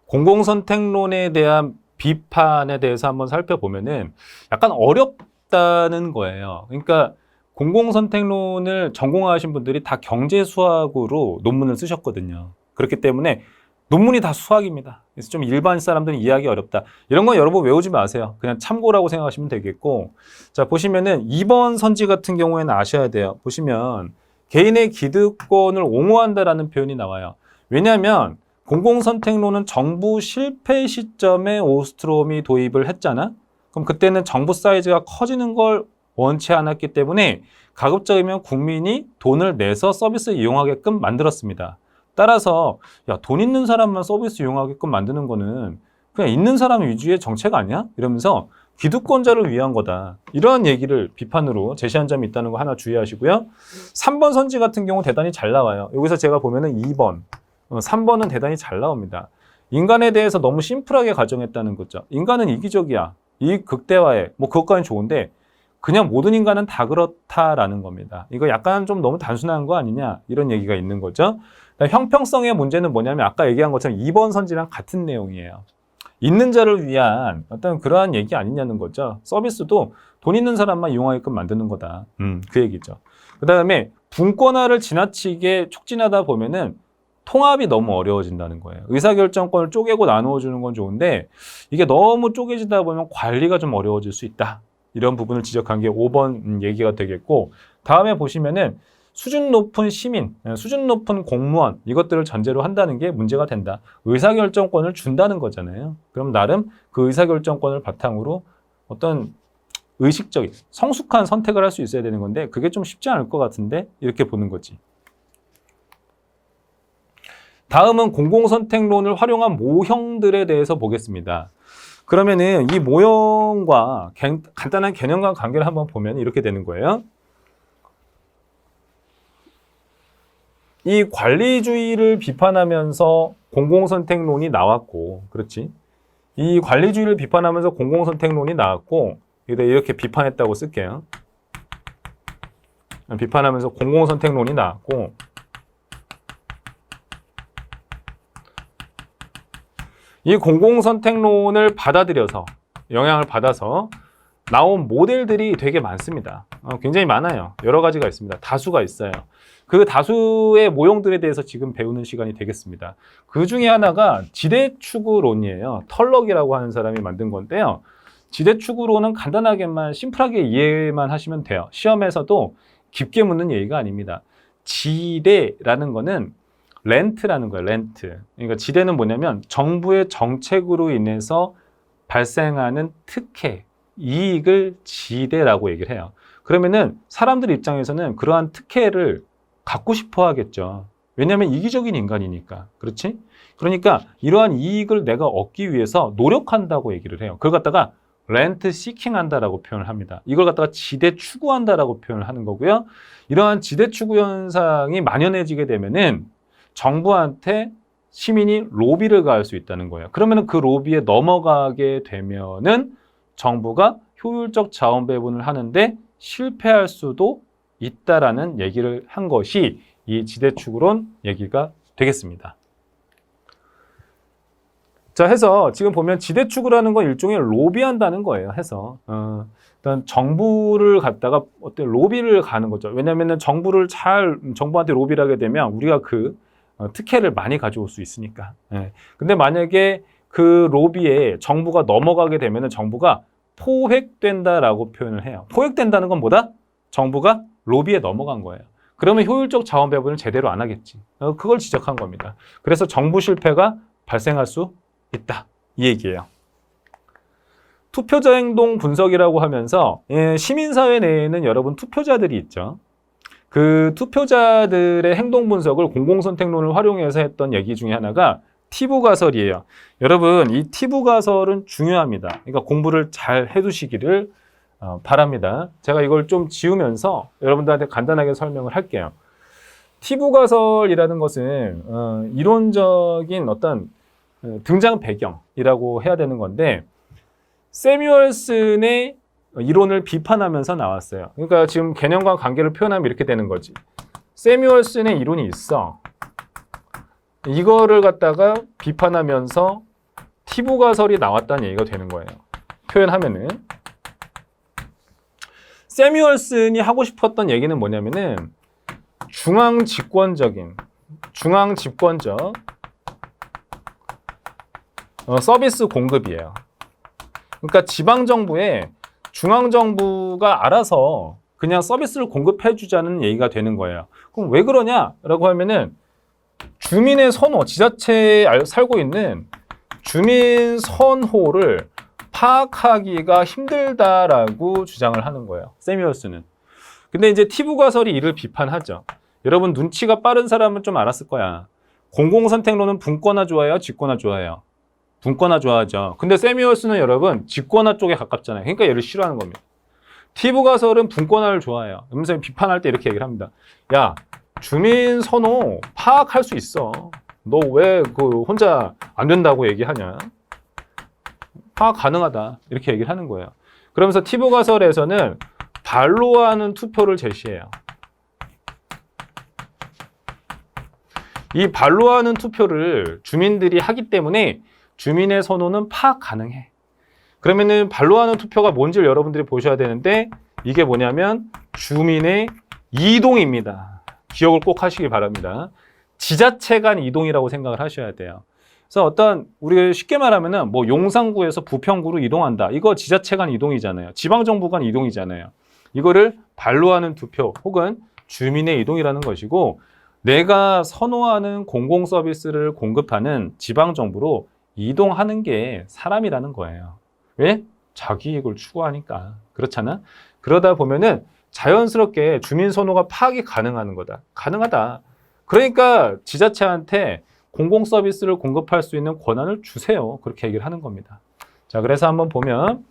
공공선택론에 대한 비판에 대해서 한번 살펴보면은 약간 어렵다는 거예요. 그러니까 공공선택론을 전공하신 분들이 다 경제수학으로 논문을 쓰셨거든요. 그렇기 때문에 논문이 다 수학입니다. 그래서 좀 일반 사람들은 이해하기 어렵다. 이런 건 여러분 외우지 마세요. 그냥 참고라고 생각하시면 되겠고. 자, 보시면은 2번 선지 같은 경우에는 아셔야 돼요. 보시면 개인의 기득권을 옹호한다라는 표현이 나와요. 왜냐하면 공공선택론은 정부 실패 시점에 오스트롬이 도입을 했잖아. 그럼 그때는 정부 사이즈가 커지는 걸 원치 않았기 때문에 가급적이면 국민이 돈을 내서 서비스 이용하게끔 만들었습니다. 따라서 야, 돈 있는 사람만 서비스 이용하게끔 만드는 거는 그냥 있는 사람 위주의 정책 아니야? 이러면서 기득권자를 위한 거다. 이러한 얘기를 비판으로 제시한 점이 있다는 거 하나 주의하시고요. 3번 선지 같은 경우 대단히 잘 나와요. 여기서 제가 보면은 2번, 3번은 대단히 잘 나옵니다. 인간에 대해서 너무 심플하게 가정했다는 거죠. 인간은 이기적이야. 이 극대화에 뭐 그것까지는 좋은데 그냥 모든 인간은 다 그렇다라는 겁니다. 이거 약간 좀 너무 단순한 거 아니냐 이런 얘기가 있는 거죠. 형평성의 문제는 뭐냐면 아까 얘기한 것처럼 2번 선지랑 같은 내용이에요. 있는 자를 위한 어떤 그러한 얘기 아니냐는 거죠. 서비스도 돈 있는 사람만 이용하게끔 만드는 거다. 그 얘기죠. 그 다음에 분권화를 지나치게 촉진하다 보면은 통합이 너무 어려워진다는 거예요. 의사결정권을 쪼개고 나누어 주는 건 좋은데 이게 너무 쪼개지다 보면 관리가 좀 어려워질 수 있다. 이런 부분을 지적한 게 5번 얘기가 되겠고, 다음에 보시면은 수준 높은 시민, 수준 높은 공무원 이것들을 전제로 한다는 게 문제가 된다. 의사결정권을 준다는 거잖아요. 그럼 나름 그 의사결정권을 바탕으로 어떤 의식적인 성숙한 선택을 할 수 있어야 되는 건데 그게 좀 쉽지 않을 것 같은데 이렇게 보는 거지. 다음은 공공선택론을 활용한 모형들에 대해서 보겠습니다. 그러면은 이 모형과 간단한 개념과 관계를 한번 보면 이렇게 되는 거예요. 이 관리주의를 비판하면서 공공선택론이 나왔고, 그렇지? 이 관리주의를 비판하면서 공공선택론이 나왔고, 이렇게 비판했다고 쓸게요. 비판하면서 공공선택론이 나왔고, 이 공공선택론을 받아들여서, 영향을 받아서 나온 모델들이 되게 많습니다. 굉장히 많아요. 여러 가지가 있습니다. 다수가 있어요. 그 다수의 모형들에 대해서 지금 배우는 시간이 되겠습니다. 그 중에 하나가 지대추구론이에요. 털럭이라고 하는 사람이 만든 건데요. 지대추구론은 간단하게만 심플하게 이해만 하시면 돼요. 시험에서도 깊게 묻는 얘기가 아닙니다. 지대라는 거는 렌트라는 거예요. 렌트. 그러니까 지대는 뭐냐면 정부의 정책으로 인해서 발생하는 특혜, 이익을 지대라고 얘기를 해요. 그러면은 사람들 입장에서는 그러한 특혜를 갖고 싶어 하겠죠. 왜냐하면 이기적인 인간이니까. 그렇지? 그러니까 이러한 이익을 내가 얻기 위해서 노력한다고 얘기를 해요. 그걸 갖다가 렌트 시킹 한다라고 표현을 합니다. 이걸 갖다가 지대 추구한다라고 표현을 하는 거고요. 이러한 지대 추구 현상이 만연해지게 되면은 정부한테 시민이 로비를 가할 수 있다는 거예요. 그러면은 그 로비에 넘어가게 되면은 정부가 효율적 자원 배분을 하는데 실패할 수도 있다라는 얘기를 한 것이 이 지대추구론 얘기가 되겠습니다. 자, 해서 지금 보면 지대추구라는 건 일종의 로비한다는 거예요. 해서 일단 정부를 갖다가 어떤 로비를 가는 거죠. 왜냐하면 정부한테 로비를 하게 되면 우리가 그 특혜를 많이 가져올 수 있으니까. 근데 만약에 그 로비에 정부가 넘어가게 되면 정부가 포획된다라고 표현을 해요. 포획된다는 건 뭐다? 정부가 로비에 넘어간 거예요. 그러면 효율적 자원 배분을 제대로 안 하겠지. 그걸 지적한 겁니다. 그래서 정부 실패가 발생할 수 있다. 이 얘기예요. 투표자 행동 분석이라고 하면서 시민사회 내에는 여러분 투표자들이 있죠. 그 투표자들의 행동 분석을 공공선택론을 활용해서 했던 얘기 중에 하나가 티브 가설이에요. 여러분, 이 티브 가설은 중요합니다. 그러니까 공부를 잘 해두시기를 바랍니다. 제가 이걸 좀 지우면서 여러분들한테 간단하게 설명을 할게요. 티브 가설이라는 것은 이론적인 어떤 등장 배경이라고 해야 되는 건데 세뮤얼슨의 이론을 비판하면서 나왔어요. 그러니까 지금 개념과 관계를 표현하면 이렇게 되는 거지. 세뮤얼슨의 이론이 있어. 이거를 갖다가 비판하면서 티브 가설이 나왔다는 얘기가 되는 거예요. 표현하면은 세뮤얼슨이 하고 싶었던 얘기는 뭐냐면은 중앙집권적 서비스 공급이에요. 그러니까 지방정부에 중앙정부가 알아서 그냥 서비스를 공급해 주자는 얘기가 되는 거예요. 그럼 왜 그러냐라고 하면은 지자체에 살고 있는 주민 선호를 파악하기가 힘들다라고 주장을 하는 거예요. 세미얼스는. 근데 이제 티브가설이 이를 비판하죠. 여러분 눈치가 빠른 사람은 좀 알았을 거야. 공공선택론은 분권화 좋아해요? 직권화 좋아해요? 분권화 좋아하죠. 근데 세미얼스는 여러분 직권화 쪽에 가깝잖아요. 그러니까 얘를 싫어하는 겁니다. 티브가설은 분권화를 좋아해요. 그러면서 비판할 때 이렇게 얘기를 합니다. 야, 주민 선호 파악할 수 있어. 너 왜 그 혼자 안 된다고 얘기하냐? 파악 가능하다. 이렇게 얘기를 하는 거예요. 그러면서 티브가설에서는 발로 하는 투표를 제시해요. 이 발로 하는 투표를 주민들이 하기 때문에 주민의 선호는 파악 가능해. 그러면은 발로 하는 투표가 뭔지를 여러분들이 보셔야 되는데 이게 뭐냐면 주민의 이동입니다. 기억을 꼭 하시기 바랍니다. 지자체 간 이동이라고 생각을 하셔야 돼요. 그래서 어떤 우리가 쉽게 말하면은 뭐 용산구에서 부평구로 이동한다. 이거 지자체 간 이동이잖아요. 지방정부 간 이동이잖아요. 이거를 발로 하는 투표 혹은 주민의 이동이라는 것이고 내가 선호하는 공공 서비스를 공급하는 지방정부로 이동하는 게 사람이라는 거예요. 왜? 자기 이익을 추구하니까. 그렇잖아? 그러다 보면은 자연스럽게 주민 선호가 파악이 가능한 거다. 가능하다. 그러니까 지자체한테 공공 서비스를 공급할 수 있는 권한을 주세요. 그렇게 얘기를 하는 겁니다. 자, 그래서 한번 보면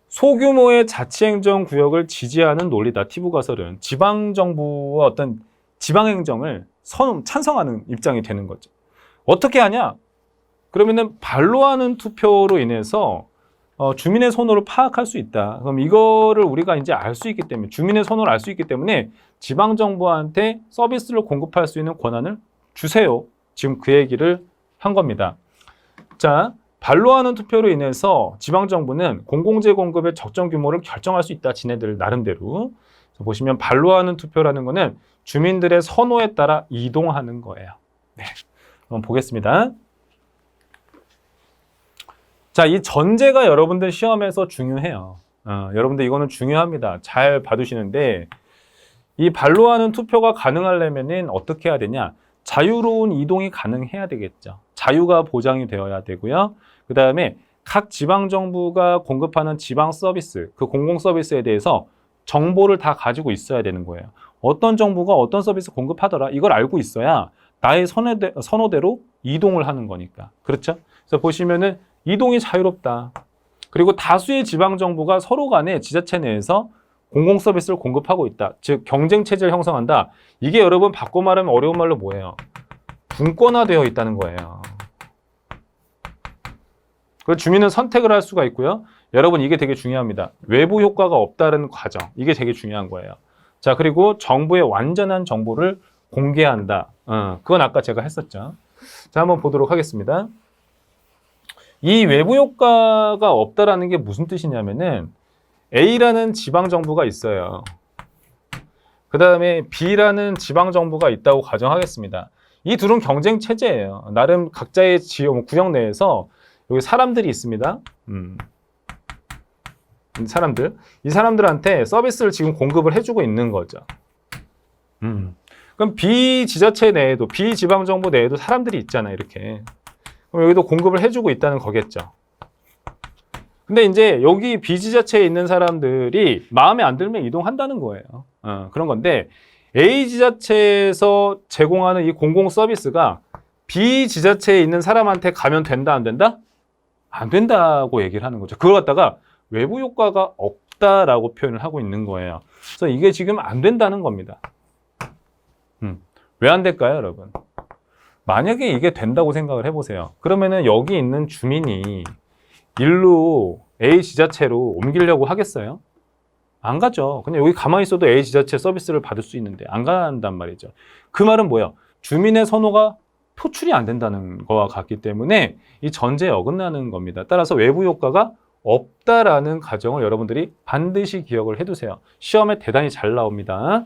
소규모의 자치행정구역을 지지하는 논리다. 티브가설은 지방정부와 어떤 지방행정을 찬성하는 입장이 되는 거죠. 어떻게 하냐? 그러면은 발로 하는 투표로 인해서 주민의 선호를 파악할 수 있다. 그럼 이거를 우리가 이제 알 수 있기 때문에 주민의 선호를 알 수 있기 때문에 지방정부한테 서비스를 공급할 수 있는 권한을 주세요. 지금 그 얘기를 한 겁니다. 자, 발로 하는 투표로 인해서 지방정부는 공공재 공급의 적정 규모를 결정할 수 있다. 지네들 나름대로. 그래서 보시면 발로 하는 투표라는 거는 주민들의 선호에 따라 이동하는 거예요. 네, 한번 보겠습니다. 자, 이 전제가 여러분들 시험에서 중요해요. 여러분들 이거는 중요합니다. 잘 봐두시는데 이 발로 하는 투표가 가능하려면은 어떻게 해야 되냐? 자유로운 이동이 가능해야 되겠죠. 자유가 보장이 되어야 되고요. 그 다음에 각 지방정부가 공급하는 지방 서비스, 그 공공 서비스에 대해서 정보를 다 가지고 있어야 되는 거예요. 어떤 정부가 어떤 서비스 공급하더라. 이걸 알고 있어야 나의 선호대로 이동을 하는 거니까. 그렇죠? 그래서 보시면은 이동이 자유롭다. 그리고 다수의 지방정부가 서로 간에 지자체 내에서 공공 서비스를 공급하고 있다. 즉 경쟁 체제를 형성한다. 이게 여러분 바꿔 말하면 어려운 말로 뭐예요? 분권화되어 있다는 거예요. 그 주민은 선택을 할 수가 있고요. 여러분 이게 되게 중요합니다. 외부 효과가 없다는 과정. 이게 되게 중요한 거예요. 자, 그리고 정부의 완전한 정보를 공개한다. 그건 아까 제가 했었죠. 자, 한번 보도록 하겠습니다. 이 외부 효과가 없다라는 게 무슨 뜻이냐면은 A라는 지방정부가 있어요. 그 다음에 B라는 지방정부가 있다고 가정하겠습니다. 이 둘은 경쟁 체제예요. 나름 각자의 구역 내에서 여기 사람들이 있습니다. 이 사람들한테 서비스를 지금 공급을 해주고 있는 거죠. 그럼 비지자체 내에도, 비지방정부 내에도 사람들이 있잖아요. 이렇게. 그럼 여기도 공급을 해주고 있다는 거겠죠. 근데 이제 여기 비지자체에 있는 사람들이 마음에 안 들면 이동한다는 거예요. 그런 건데 A 지자체에서 제공하는 이 공공 서비스가 B 지자체에 있는 사람한테 가면 된다, 안 된다? 안 된다고 얘기를 하는 거죠. 그걸 갖다가 외부 효과가 없다라고 표현을 하고 있는 거예요. 그래서 이게 지금 안 된다는 겁니다. 왜 안 될까요, 여러분? 만약에 이게 된다고 생각을 해보세요. 그러면은 여기 있는 주민이 일로 A 지자체로 옮기려고 하겠어요? 안 가죠. 그냥 여기 가만히 있어도 A 지자체 서비스를 받을 수 있는데 안 간단 말이죠. 그 말은 뭐예요? 주민의 선호가 표출이 안 된다는 거와 같기 때문에 이 전제에 어긋나는 겁니다. 따라서 외부 효과가 없다라는 가정을 여러분들이 반드시 기억을 해두세요. 시험에 대단히 잘 나옵니다.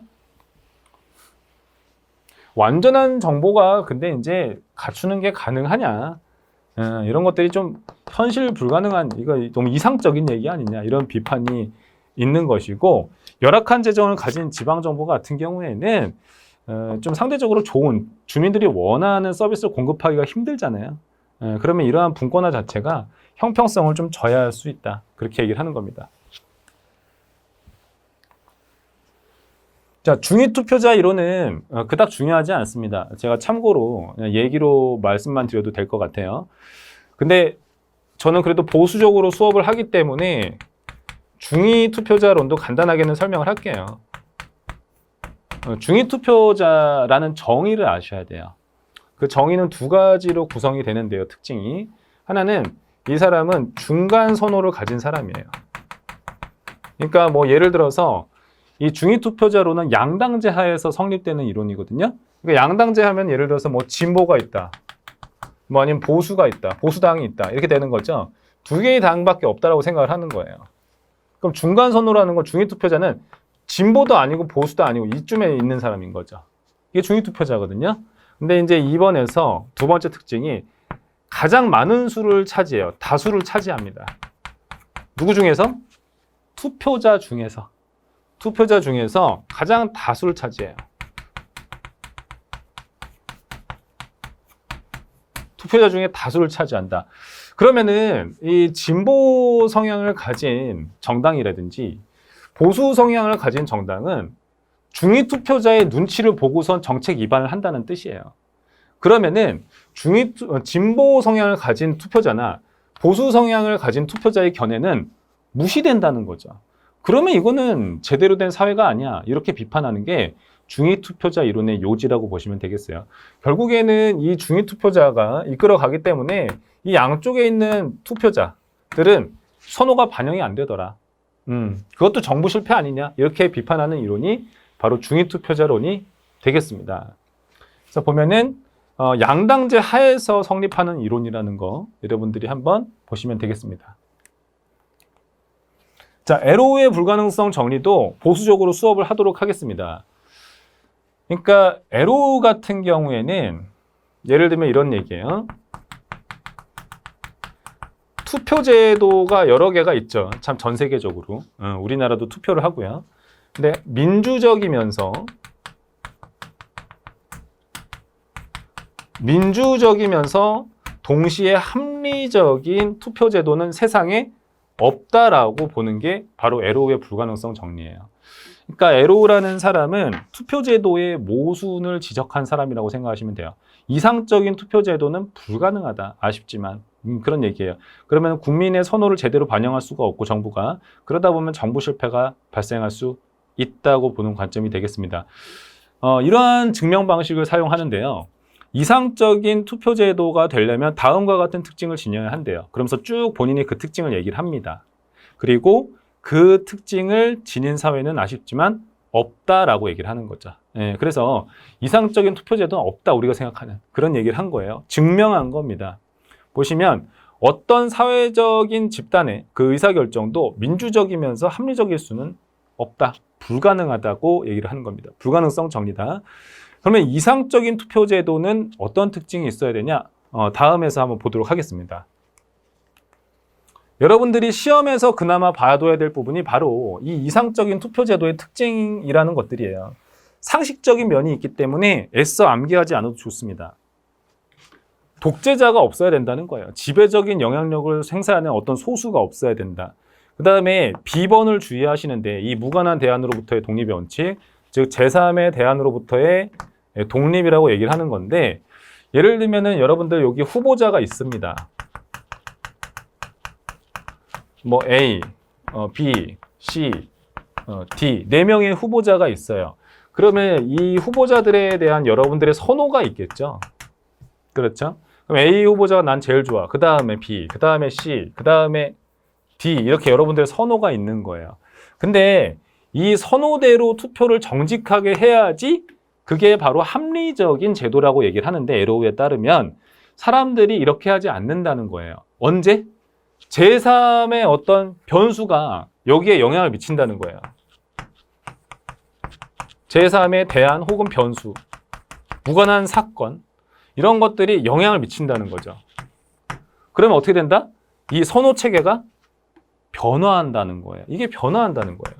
완전한 정보가 근데 이제 갖추는 게 가능하냐? 이런 것들이 좀 현실 불가능한, 이거 너무 이상적인 얘기 아니냐, 이런 비판이 있는 것이고, 열악한 재정을 가진 지방정부 같은 경우에는 좀 상대적으로 좋은, 주민들이 원하는 서비스를 공급하기가 힘들잖아요. 그러면 이러한 분권화 자체가 형평성을 좀 져야 할 수 있다. 그렇게 얘기를 하는 겁니다. 자, 중위투표자 이론은 그닥 중요하지 않습니다. 제가 참고로 그냥 얘기로 말씀만 드려도 될 것 같아요. 근데 저는 그래도 보수적으로 수업을 하기 때문에 중위투표자론도 간단하게는 설명을 할게요. 중위투표자라는 정의를 아셔야 돼요. 그 정의는 두 가지로 구성이 되는데요, 특징이. 하나는 이 사람은 중간 선호를 가진 사람이에요. 그러니까 뭐 예를 들어서 이 중위투표자론은 양당제 하에서 성립되는 이론이거든요. 그러니까 양당제 하면 예를 들어서 뭐 진보가 있다, 뭐 아니면 보수가 있다, 보수당이 있다, 이렇게 되는 거죠. 두 개의 당밖에 없다라고 생각을 하는 거예요. 그럼 중간 선호라는 건 중위투표자는 진보도 아니고 보수도 아니고 이쯤에 있는 사람인 거죠. 이게 중위투표자거든요. 근데 이제 이번에서 두 번째 특징이 가장 많은 수를 차지해요. 다수를 차지합니다. 누구 중에서? 투표자 중에서. 투표자 중에서 가장 다수를 차지해요. 투표자 중에 다수를 차지한다. 그러면은 이 진보 성향을 가진 정당이라든지 보수 성향을 가진 정당은 중위 투표자의 눈치를 보고선 정책 위반을 한다는 뜻이에요. 그러면은 진보 성향을 가진 투표자나 보수 성향을 가진 투표자의 견해는 무시된다는 거죠. 그러면 이거는 제대로 된 사회가 아니야. 이렇게 비판하는 게 중위 투표자 이론의 요지라고 보시면 되겠어요. 결국에는 이 중위 투표자가 이끌어가기 때문에 이 양쪽에 있는 투표자들은 선호가 반영이 안 되더라. 그것도 정부 실패 아니냐? 이렇게 비판하는 이론이 바로 중위 투표자론이 되겠습니다. 그래서 보면은 양당제 하에서 성립하는 이론이라는 거 여러분들이 한번 보시면 되겠습니다. 자, 에로우의 불가능성 정리도 보수적으로 수업을 하도록 하겠습니다. 그러니까 에로우 같은 경우에는 예를 들면 이런 얘기예요. 투표제도가 여러 개가 있죠. 참 전 세계적으로. 우리나라도 투표를 하고요. 근데 민주적이면서 동시에 합리적인 투표제도는 세상에 없다라고 보는 게 바로 에로우의 불가능성 정리예요. 그러니까 에로우라는 사람은 투표제도의 모순을 지적한 사람이라고 생각하시면 돼요. 이상적인 투표제도는 불가능하다. 아쉽지만 그런 얘기예요. 그러면 국민의 선호를 제대로 반영할 수가 없고 정부가 그러다 보면 정부 실패가 발생할 수 있다고 보는 관점이 되겠습니다. 이러한 증명 방식을 사용하는데요. 이상적인 투표제도가 되려면 다음과 같은 특징을 지녀야 한대요. 그러면서 쭉 본인이 그 특징을 얘기를 합니다. 그리고 그 특징을 지닌 사회는 아쉽지만 없다라고 얘기를 하는 거죠. 그래서 이상적인 투표제도는 없다 우리가 생각하는 그런 얘기를 한 거예요. 증명한 겁니다. 보시면 어떤 사회적인 집단의 그 의사결정도 민주적이면서 합리적일 수는 없다. 불가능하다고 얘기를 하는 겁니다. 불가능성 정리다. 그러면 이상적인 투표제도는 어떤 특징이 있어야 되냐? 다음에서 한번 보도록 하겠습니다. 여러분들이 시험에서 그나마 봐둬야 될 부분이 바로 이 이상적인 투표제도의 특징이라는 것들이에요. 상식적인 면이 있기 때문에 애써 암기하지 않아도 좋습니다. 독재자가 없어야 된다는 거예요. 지배적인 영향력을 행사하는 어떤 소수가 없어야 된다. 그 다음에 비번을 주의하시는데 이 무관한 대안으로부터의 독립의 원칙, 즉 제3의 대안으로부터의 독립이라고 얘기를 하는 건데 예를 들면은 여러분들 여기 후보자가 있습니다. 뭐 A, B, C, D 4명의 후보자가 있어요. 그러면 이 후보자들에 대한 여러분들의 선호가 있겠죠. 그렇죠? 그럼 A 후보자가 난 제일 좋아. 그 다음에 B, 그 다음에 C, 그 다음에 D 이렇게 여러분들의 선호가 있는 거예요. 근데 이 선호대로 투표를 정직하게 해야지 그게 바로 합리적인 제도라고 얘기를 하는데 에로우에 따르면 사람들이 이렇게 하지 않는다는 거예요. 언제? 제3의 어떤 변수가 여기에 영향을 미친다는 거예요. 제3의 대안 혹은 변수, 무관한 사건 이런 것들이 영향을 미친다는 거죠. 그러면 어떻게 된다? 이 선호 체계가 변화한다는 거예요. 이게 변화한다는 거예요.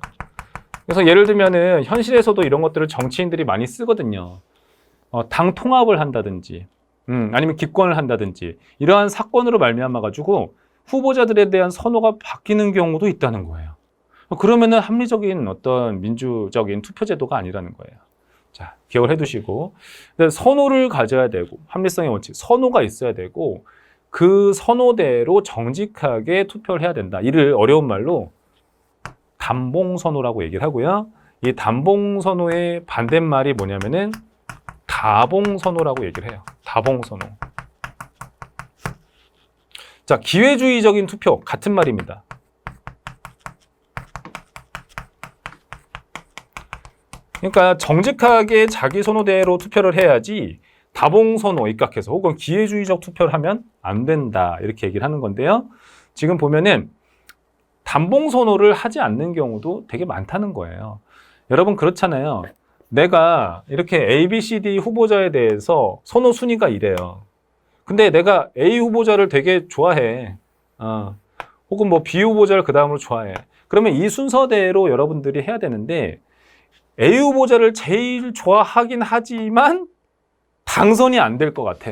그래서 예를 들면은 현실에서도 이런 것들을 정치인들이 많이 쓰거든요. 당 통합을 한다든지 아니면 기권을 한다든지 이러한 사건으로 말미암아 가지고 후보자들에 대한 선호가 바뀌는 경우도 있다는 거예요. 그러면은 합리적인 어떤 민주적인 투표제도가 아니라는 거예요. 자, 기억을 해두시고, 선호를 가져야 되고, 합리성의 원칙, 선호가 있어야 되고, 그 선호대로 정직하게 투표를 해야 된다. 이를 어려운 말로 담봉선호라고 얘기를 하고요. 이 담봉선호의 반대말이 뭐냐면은 다봉선호라고 얘기를 해요. 다봉선호. 자, 기회주의적인 투표, 같은 말입니다. 그러니까 정직하게 자기 선호대로 투표를 해야지 다봉선호 입각해서 혹은 기회주의적 투표를 하면 안 된다. 이렇게 얘기를 하는 건데요. 지금 보면은 담봉선호를 하지 않는 경우도 되게 많다는 거예요. 여러분 그렇잖아요. 내가 이렇게 A, B, C, D 후보자에 대해서 선호 순위가 이래요. 근데 내가 A 후보자를 되게 좋아해. 혹은 뭐 B 후보자를 그 다음으로 좋아해. 그러면 이 순서대로 여러분들이 해야 되는데 A 후보자를 제일 좋아하긴 하지만 당선이 안 될 것 같아.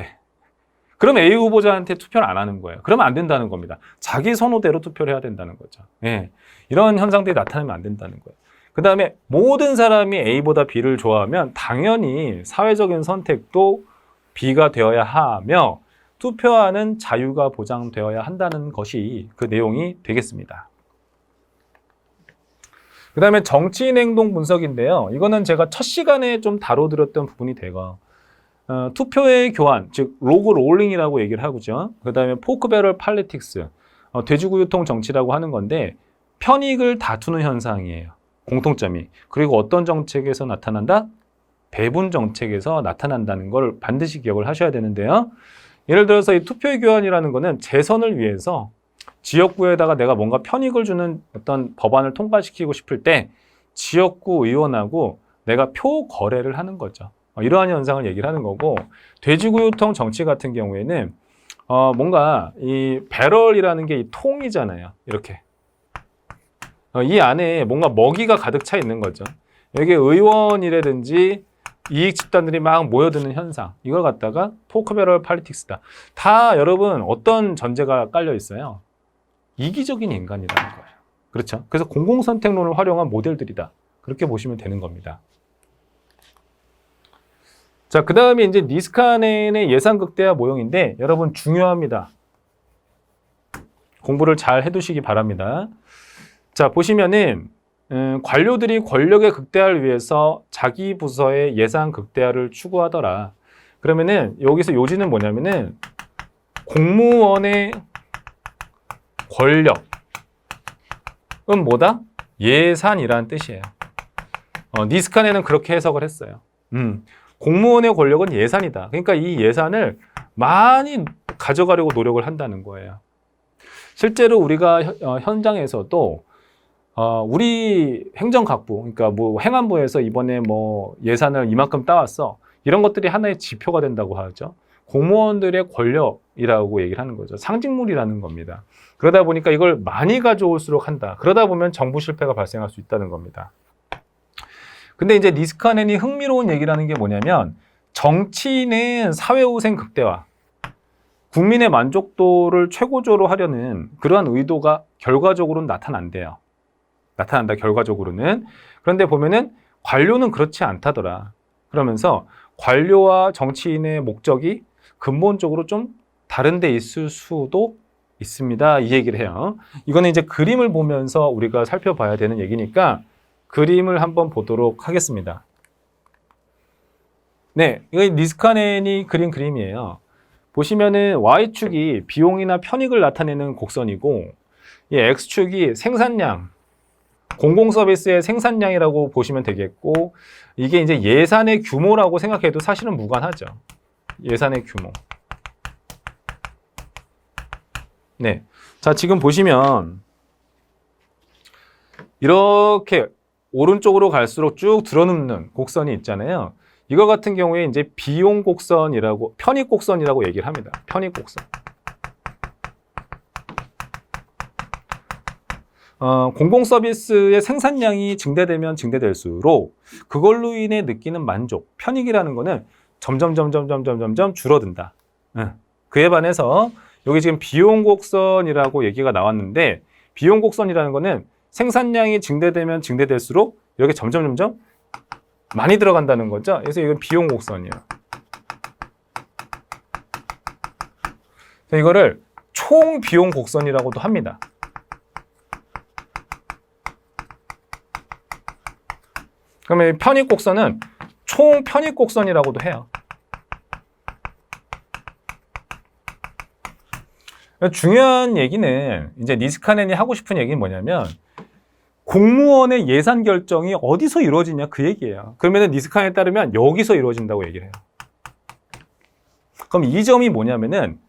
그럼 A 후보자한테 투표를 안 하는 거예요. 그러면 안 된다는 겁니다. 자기 선호대로 투표를 해야 된다는 거죠. 예. 이런 현상들이 나타나면 안 된다는 거예요. 그 다음에 모든 사람이 A보다 B를 좋아하면 당연히 사회적인 선택도 B가 되어야 하며 투표하는 자유가 보장되어야 한다는 것이 그 내용이 되겠습니다. 그 다음에 정치인 행동 분석인데요. 이거는 제가 첫 시간에 좀 다뤄드렸던 부분이 되고 투표의 교환, 즉 로그 롤링이라고 얘기를 하고죠. 그 다음에 포크 배럴 팔리틱스, 돼지구유통 정치라고 하는 건데 편익을 다투는 현상이에요. 공통점이. 그리고 어떤 정책에서 나타난다? 배분 정책에서 나타난다는 걸 반드시 기억을 하셔야 되는데요. 예를 들어서 이 투표의 교환이라는 거는 재선을 위해서 지역구에다가 내가 뭔가 편익을 주는 어떤 법안을 통과시키고 싶을 때 지역구 의원하고 내가 표 거래를 하는 거죠. 이러한 현상을 얘기를 하는 거고, 돼지구유통 정치 같은 경우에는 뭔가 이 배럴이라는 게 이 통이잖아요. 이렇게 이 안에 뭔가 먹이가 가득 차 있는 거죠. 여기 의원이라든지 이익 집단들이 막 모여드는 현상, 이걸 갖다가 포크 배럴 팔리틱스다. 다 여러분 어떤 전제가 깔려 있어요? 이기적인 인간이라는 거예요. 그렇죠? 그래서 공공선택론을 활용한 모델들이다. 그렇게 보시면 되는 겁니다. 자, 그 다음에 이제 니스카넨의 예산 극대화 모형인데 여러분 중요합니다. 공부를 잘 해두시기 바랍니다. 자, 보시면은 관료들이 권력의 극대화를 위해서 자기 부서의 예산 극대화를 추구하더라. 그러면은 여기서 요지는 뭐냐면은 공무원의 권력은 뭐다? 예산이라는 뜻이에요. 니스카넨은 그렇게 해석을 했어요. 공무원의 권력은 예산이다. 그러니까 이 예산을 많이 가져가려고 노력을 한다는 거예요. 실제로 우리가 현장에서도 우리 행정각부, 그러니까 뭐 행안부에서 이번에 뭐 예산을 이만큼 따왔어. 이런 것들이 하나의 지표가 된다고 하죠. 공무원들의 권력이라고 얘기를 하는 거죠. 상징물이라는 겁니다. 그러다 보니까 이걸 많이 가져올수록 한다. 그러다 보면 정부 실패가 발생할 수 있다는 겁니다. 근데 이제 니스카넨이 흥미로운 얘기를 하는 게 뭐냐면 정치인의 사회후생 극대화, 국민의 만족도를 최고조로 하려는 그러한 의도가 결과적으로는 나타난대요. 나타난다, 결과적으로는. 그런데 보면은 관료는 그렇지 않다더라. 그러면서 관료와 정치인의 목적이 근본적으로 좀 다른 데 있을 수도 있습니다. 이 얘기를 해요. 이거는 이제 그림을 보면서 우리가 살펴봐야 되는 얘기니까 그림을 한번 보도록 하겠습니다. 네, 이거 니스카넨이 그린 그림이에요. 보시면은 Y축이 비용이나 편익을 나타내는 곡선이고, 이 X축이 생산량, 공공서비스의 생산량이라고 보시면 되겠고, 이게 이제 예산의 규모라고 생각해도 사실은 무관하죠. 예산의 규모. 네. 자, 지금 보시면 이렇게 오른쪽으로 갈수록 쭉 드러눕는 곡선이 있잖아요. 이거 같은 경우에 이제 비용 곡선이라고, 편익 곡선이라고 얘기를 합니다. 편익 곡선. 공공서비스의 생산량이 증대되면 증대될수록 그걸로 인해 느끼는 만족, 편익이라는 거는 점점 줄어든다. 그에 반해서 여기 지금 비용 곡선이라고 얘기가 나왔는데 비용 곡선이라는 거는 생산량이 증대되면 증대될수록 이렇게 점점 많이 들어간다는 거죠. 그래서 이건 비용 곡선이에요. 이거를 총 비용 곡선이라고도 합니다. 그러면 편익 곡선은 총 편익 곡선이라고도 해요. 중요한 얘기는 이제 니스카넨이 하고 싶은 얘기는 뭐냐면 공무원의 예산 결정이 어디서 이루어지냐 그 얘기예요. 그러면 니스카넨에 따르면 여기서 이루어진다고 얘기를 해요. 그럼 이 점이 뭐냐면은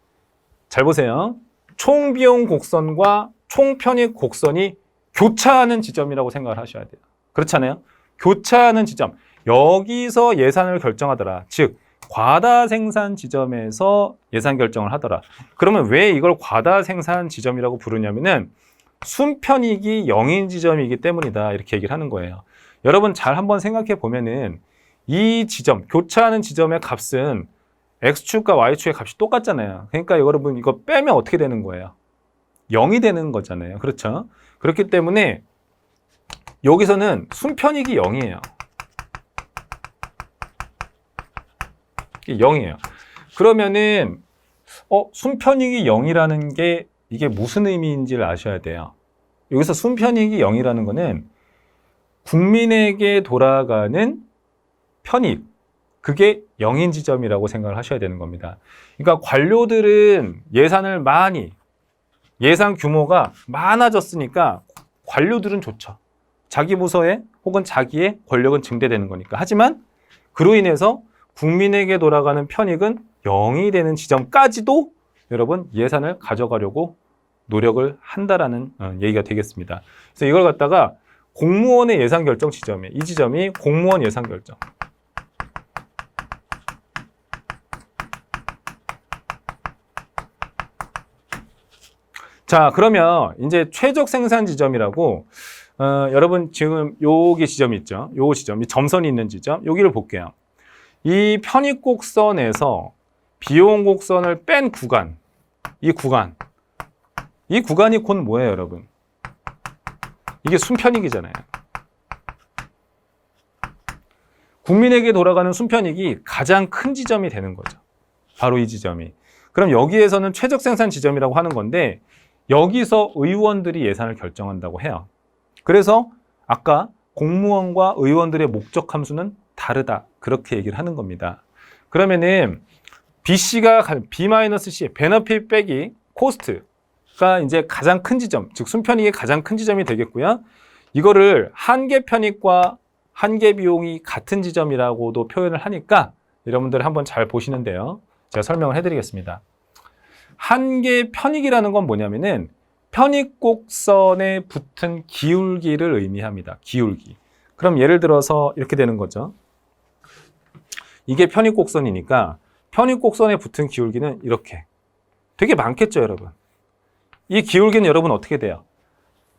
잘 보세요. 총 비용 곡선과 총 편익 곡선이 교차하는 지점이라고 생각을 하셔야 돼요. 그렇잖아요. 교차하는 지점. 여기서 예산을 결정하더라. 즉 과다 생산 지점에서 예산 결정을 하더라. 그러면 왜 이걸 과다 생산 지점이라고 부르냐면은 순편익이 0인 지점이기 때문이다. 이렇게 얘기를 하는 거예요. 여러분 잘 한번 생각해 보면은 이 지점, 교차하는 지점의 값은 X축과 Y축의 값이 똑같잖아요. 그러니까 여러분 이거 빼면 어떻게 되는 거예요? 0이 되는 거잖아요. 그렇죠? 그렇기 때문에 여기서는 순편익이 0이에요. 0이에요. 그러면은 순편익이 0이라는 게 이게 무슨 의미인지를 아셔야 돼요. 여기서 순편익이 0이라는 거는 국민에게 돌아가는 편익, 그게 0인 지점이라고 생각을 하셔야 되는 겁니다. 그러니까 관료들은 예산을 많이, 예산 규모가 많아졌으니까 관료들은 좋죠. 자기 부서에 혹은 자기의 권력은 증대되는 거니까. 하지만 그로 인해서 국민에게 돌아가는 편익은 0이 되는 지점까지도 여러분 예산을 가져가려고 노력을 한다라는 얘기가 되겠습니다. 그래서 이걸 갖다가 공무원의 예산 결정 지점이에요. 이 지점이 공무원 예산 결정. 자, 그러면 이제 최적 생산 지점이라고 여러분 지금 여기 지점이 있죠. 요 지점, 이 점선이 있는 지점, 여기를 볼게요. 이 편익 곡선에서 비용 곡선을 뺀 구간, 이 구간이 곧 뭐예요, 여러분? 이게 순편익이잖아요. 국민에게 돌아가는 순편익이 가장 큰 지점이 되는 거죠. 바로 이 지점이. 그럼 여기에서는 최적 생산 지점이라고 하는 건데 여기서 의원들이 예산을 결정한다고 해요. 그래서 아까 공무원과 의원들의 목적 함수는 다르다. 그렇게 얘기를 하는 겁니다. 그러면은 BC가 B-C, 베너핏 빼기 코스트가 이제 가장 큰 지점, 즉 순편익의 가장 큰 지점이 되겠고요. 이거를 한계 편익과 한계 비용이 같은 지점이라고도 표현을 하니까 여러분들 한번 잘 보시는데요. 제가 설명을 해드리겠습니다. 한계 편익이라는 건 뭐냐면은 편익 곡선에 붙은 기울기를 의미합니다. 기울기. 그럼 예를 들어서 이렇게 되는 거죠. 이게 편익 곡선이니까 편익 곡선에 붙은 기울기는 이렇게 되게 많겠죠, 여러분. 이 기울기는 여러분 어떻게 돼요?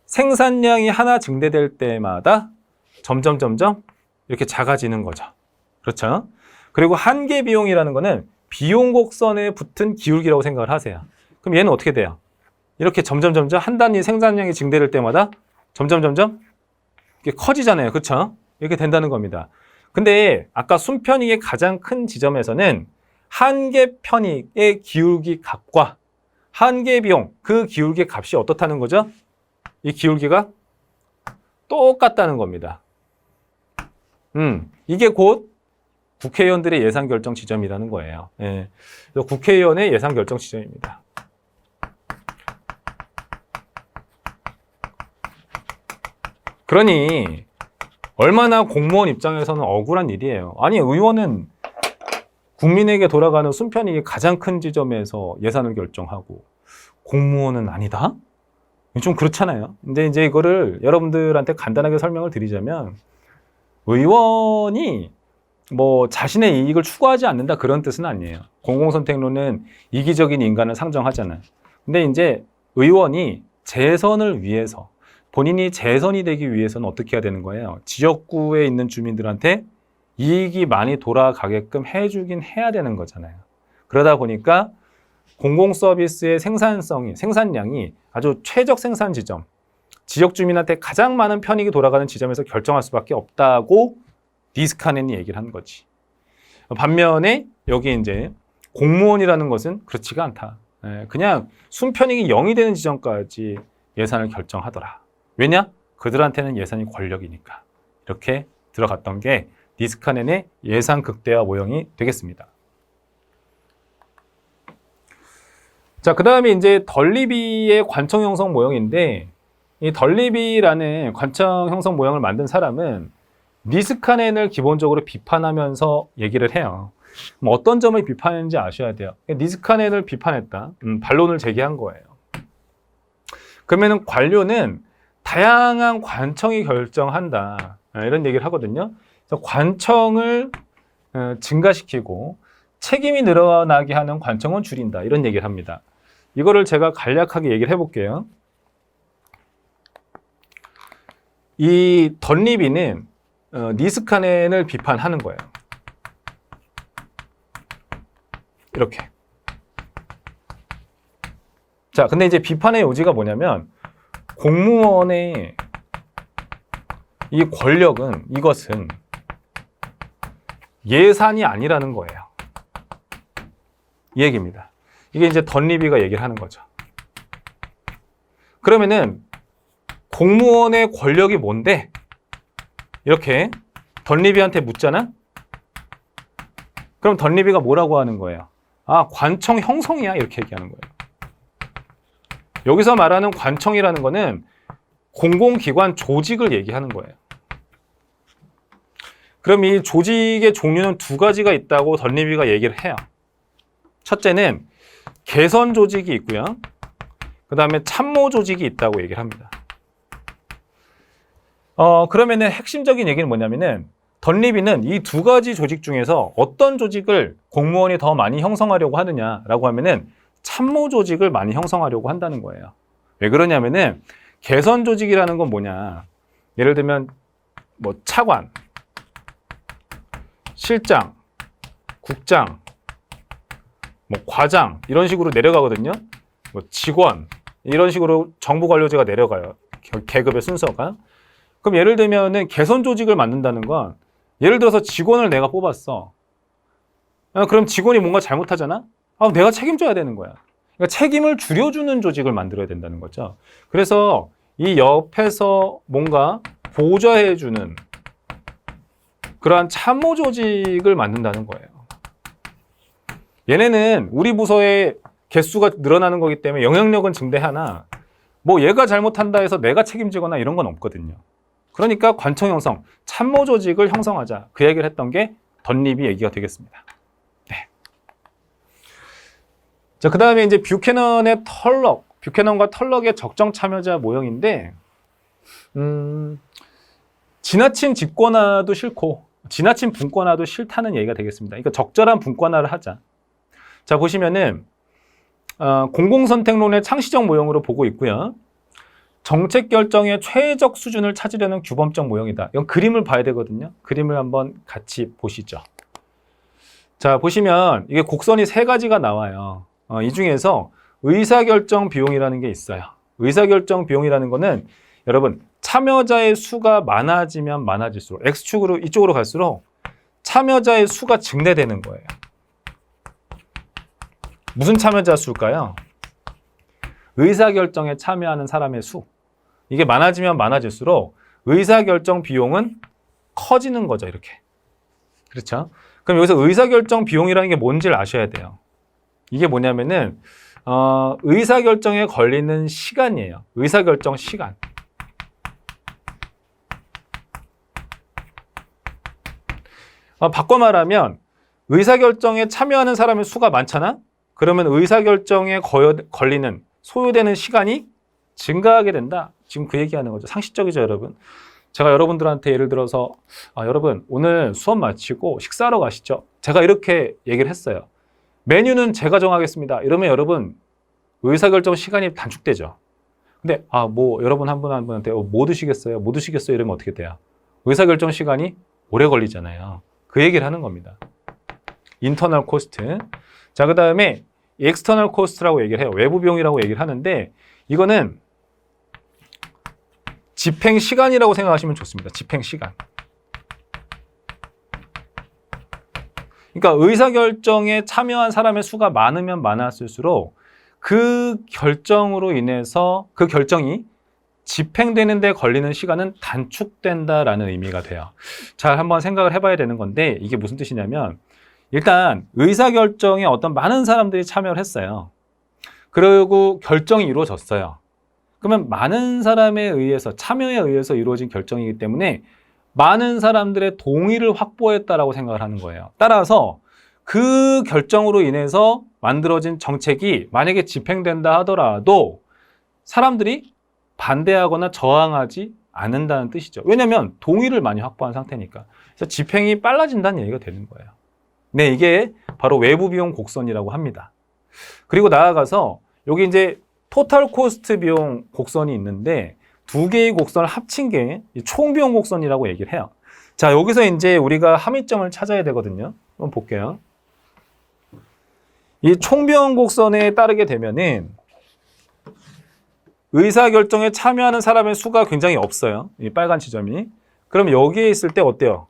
생산량이 하나 증대될 때마다 점점 이렇게 작아지는 거죠. 그렇죠? 그리고 한계 비용이라는 거는 비용 곡선에 붙은 기울기라고 생각을 하세요. 그럼 얘는 어떻게 돼요? 이렇게 점점 한 단위 생산량이 증대될 때마다 점점 이렇게 커지잖아요. 그렇죠? 이렇게 된다는 겁니다. 근데 아까 순편익의 가장 큰 지점에서는 한계 편익의 기울기 값과 한계 비용, 그 기울기 값이 어떻다는 거죠? 이 기울기가 똑같다는 겁니다. 이게 곧 국회의원들의 예산 결정 지점이라는 거예요. 예. 그래서 국회의원의 예산 결정 지점입니다. 그러니 얼마나 공무원 입장에서는 억울한 일이에요. 아니, 의원은 국민에게 돌아가는 순편익이 가장 큰 지점에서 예산을 결정하고 공무원은 아니다? 좀 그렇잖아요. 근데 이제 이거를 여러분들한테 간단하게 설명을 드리자면 의원이 뭐 자신의 이익을 추구하지 않는다 그런 뜻은 아니에요. 공공선택론은 이기적인 인간을 상정하잖아요. 근데 이제 의원이 재선을 위해서 본인이 재선이 되기 위해서는 어떻게 해야 되는 거예요? 지역구에 있는 주민들한테 이익이 많이 돌아가게끔 해주긴 해야 되는 거잖아요. 그러다 보니까 공공 서비스의 생산량이 아주 최적 생산 지점, 지역 주민한테 가장 많은 편익이 돌아가는 지점에서 결정할 수밖에 없다고 니스카넨이 얘기를 한 거지. 반면에 여기 이제 공무원이라는 것은 그렇지가 않다. 그냥 순편익이 0이 되는 지점까지 예산을 결정하더라. 왜냐? 그들한테는 예산이 권력이니까. 이렇게 들어갔던 게 니스카넨의 예산 극대화 모형이 되겠습니다. 자, 그 다음에 이제 덜리비의 관청 형성 모형인데, 이 덜리비라는 관청 형성 모형을 만든 사람은 니스카넨을 기본적으로 비판하면서 얘기를 해요. 어떤 점을 비판했는지 아셔야 돼요. 니스카넨을 비판했다. 반론을 제기한 거예요. 그러면 관료는 다양한 관청이 결정한다. 이런 얘기를 하거든요. 그래서 관청을 증가시키고 책임이 늘어나게 하는 관청은 줄인다. 이런 얘기를 합니다. 이거를 제가 간략하게 얘기를 해볼게요. 이 덜리비는 니스카넨을 비판하는 거예요. 이렇게. 자, 근데 이제 비판의 요지가 뭐냐면 공무원의 이 권력은 이것은 예산이 아니라는 거예요. 이 얘기입니다. 이게 이제 덜리비가 얘기를 하는 거죠. 그러면은 공무원의 권력이 뭔데? 이렇게 덜리비한테 묻잖아? 그럼 덜리비가 뭐라고 하는 거예요? 아, 관청 형성이야. 이렇게 얘기하는 거예요. 여기서 말하는 관청이라는 거는 공공기관 조직을 얘기하는 거예요. 그럼 이 조직의 종류는 두 가지가 있다고 덜리비가 얘기를 해요. 첫째는 개선 조직이 있고요. 그 다음에 참모 조직이 있다고 얘기를 합니다. 그러면은 핵심적인 얘기는 뭐냐면은 덜리비는 이 두 가지 조직 중에서 어떤 조직을 공무원이 더 많이 형성하려고 하느냐라고 하면은 참모 조직을 많이 형성하려고 한다는 거예요. 왜 그러냐면은 개선 조직이라는 건 뭐냐? 예를 들면 뭐 차관, 실장, 국장, 뭐 과장 이런 식으로 내려가거든요. 뭐 직원 이런 식으로 정부 관료제가 내려가요. 계급의 순서가. 그럼 예를 들면은 개선 조직을 만든다는 건 예를 들어서 직원을 내가 뽑았어. 그럼 직원이 뭔가 잘못하잖아? 내가 책임져야 되는 거야. 그러니까 책임을 줄여주는 조직을 만들어야 된다는 거죠. 그래서 이 옆에서 뭔가 보좌해주는 그러한 참모 조직을 만든다는 거예요. 얘네는 우리 부서의 개수가 늘어나는 거기 때문에 영향력은 증대하나 뭐 얘가 잘못한다 해서 내가 책임지거나 이런 건 없거든요. 그러니까 관청 형성, 참모 조직을 형성하자. 그 얘기를 했던 게 덜리비 얘기가 되겠습니다. 네. 자, 그 다음에 이제 뷰캐넌의 털럭, 뷰캐넌과 털럭의 적정 참여자 모형인데, 지나친 집권화도 싫고, 지나친 분권화도 싫다는 얘기가 되겠습니다. 그러니까 적절한 분권화를 하자. 자, 보시면은, 공공선택론의 창시적 모형으로 보고 있고요. 정책 결정의 최적 수준을 찾으려는 규범적 모형이다. 이건 그림을 봐야 되거든요. 그림을 한번 같이 보시죠. 자, 보시면 이게 곡선이 세 가지가 나와요. 이 중에서 의사결정 비용이라는 게 있어요. 의사결정 비용이라는 거는 여러분 참여자의 수가 많아지면 많아질수록 X축으로 이쪽으로 갈수록 참여자의 수가 증대되는 거예요. 무슨 참여자 수일까요? 의사결정에 참여하는 사람의 수. 이게 많아지면 많아질수록 의사결정 비용은 커지는 거죠. 이렇게. 그렇죠? 그럼 여기서 의사결정 비용이라는 게 뭔지를 아셔야 돼요. 이게 뭐냐면은 의사결정에 걸리는 시간이에요. 의사결정 시간. 바꿔 말하면 의사결정에 참여하는 사람의 수가 많잖아? 그러면 의사결정에 걸리는 소요되는 시간이 증가하게 된다. 지금 그 얘기하는 거죠. 상식적이죠, 여러분. 제가 여러분들한테 예를 들어서 여러분 오늘 수업 마치고 식사하러 가시죠. 제가 이렇게 얘기를 했어요. 메뉴는 제가 정하겠습니다. 이러면 여러분 의사결정 시간이 단축되죠. 근데 뭐 여러분 한 분 한 분한테 뭐 드시겠어요? 뭐 드시겠어요? 이러면 어떻게 돼요? 의사결정 시간이 오래 걸리잖아요. 그 얘기를 하는 겁니다. 인터널 코스트. 자, 그 다음에 external cost라고 얘기를 해요. 외부 비용이라고 얘기를 하는데 이거는 집행 시간이라고 생각하시면 좋습니다. 집행 시간. 그러니까 의사결정에 참여한 사람의 수가 많으면 많았을수록 그 결정으로 인해서 그 결정이 집행되는 데 걸리는 시간은 단축된다라는 의미가 돼요. 잘 한번 생각을 해봐야 되는 건데 이게 무슨 뜻이냐면 일단 의사결정에 어떤 많은 사람들이 참여를 했어요. 그리고 결정이 이루어졌어요. 그러면 많은 사람에 의해서 참여에 의해서 이루어진 결정이기 때문에 많은 사람들의 동의를 확보했다라고 생각을 하는 거예요. 따라서 그 결정으로 인해서 만들어진 정책이 만약에 집행된다 하더라도 사람들이 반대하거나 저항하지 않는다는 뜻이죠. 왜냐하면 동의를 많이 확보한 상태니까. 그래서 집행이 빨라진다는 얘기가 되는 거예요. 네, 이게 바로 외부 비용 곡선이라고 합니다. 그리고 나아가서 여기 이제 토탈 코스트 비용 곡선이 있는데 두 개의 곡선을 합친 게 총 비용 곡선이라고 얘기를 해요. 자, 여기서 이제 우리가 함의점을 찾아야 되거든요. 한번 볼게요. 이 총 비용 곡선에 따르게 되면은 의사결정에 참여하는 사람의 수가 굉장히 없어요. 이 빨간 지점이. 그럼 여기에 있을 때 어때요?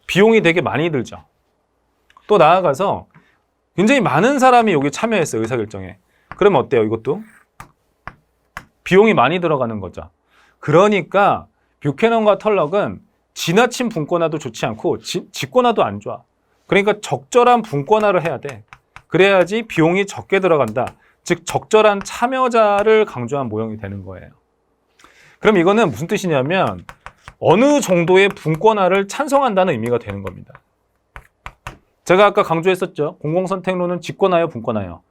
비용이 되게 많이 들죠. 또 나아가서 굉장히 많은 사람이 여기 참여했어요. 의사결정에. 그러면 어때요? 이것도? 비용이 많이 들어가는 거죠. 그러니까 뷰캐넌과 털럭은 지나친 분권화도 좋지 않고 직권화도 안 좋아. 그러니까 적절한 분권화를 해야 돼. 그래야지 비용이 적게 들어간다. 즉 적절한 참여자를 강조한 모형이 되는 거예요. 그럼 이거는 무슨 뜻이냐면 어느 정도의 분권화를 찬성한다는 의미가 되는 겁니다. 제가 아까 강조했었죠. 공공선택론은 직권화요, 분권화요?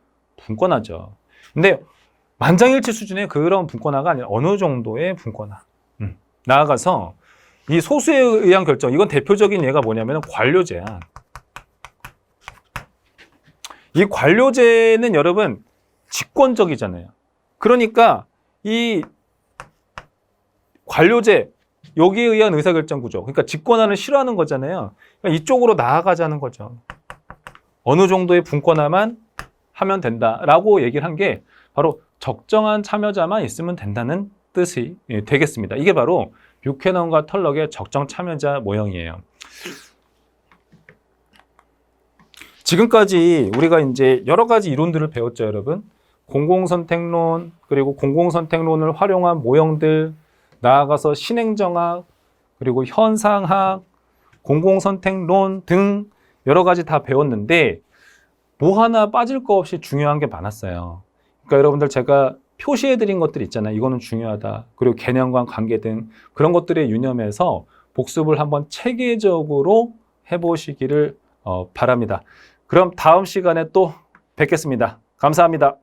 분권화죠. 근데 만장일치 수준의 그런 분권화가 아니라 어느 정도의 분권화. 나아가서 이 소수에 의한 결정, 이건 대표적인 예가 뭐냐면 관료제야. 이 관료제는 여러분 직권적이잖아요. 그러니까 이 관료제, 여기에 의한 의사결정 구조, 그러니까 직권화를 싫어하는 거잖아요. 그러니까 이쪽으로 나아가자는 거죠. 어느 정도의 분권화만 하면 된다라고 얘기를 한 게 바로 적정한 참여자만 있으면 된다는 뜻이 되겠습니다. 이게 바로 뷰캐넌과 털럭의 적정 참여자 모형이에요. 지금까지 우리가 이제 여러 가지 이론들을 배웠죠, 여러분. 공공선택론, 그리고 공공선택론을 활용한 모형들, 나아가서 신행정학, 그리고 현상학, 공공선택론 등 여러 가지 다 배웠는데 뭐 하나 빠질 거 없이 중요한 게 많았어요. 그러니까 여러분들 제가 표시해드린 것들 있잖아요. 이거는 중요하다. 그리고 개념과 관계 등 그런 것들에 유념해서 복습을 한번 체계적으로 해보시기를 바랍니다. 그럼 다음 시간에 또 뵙겠습니다. 감사합니다.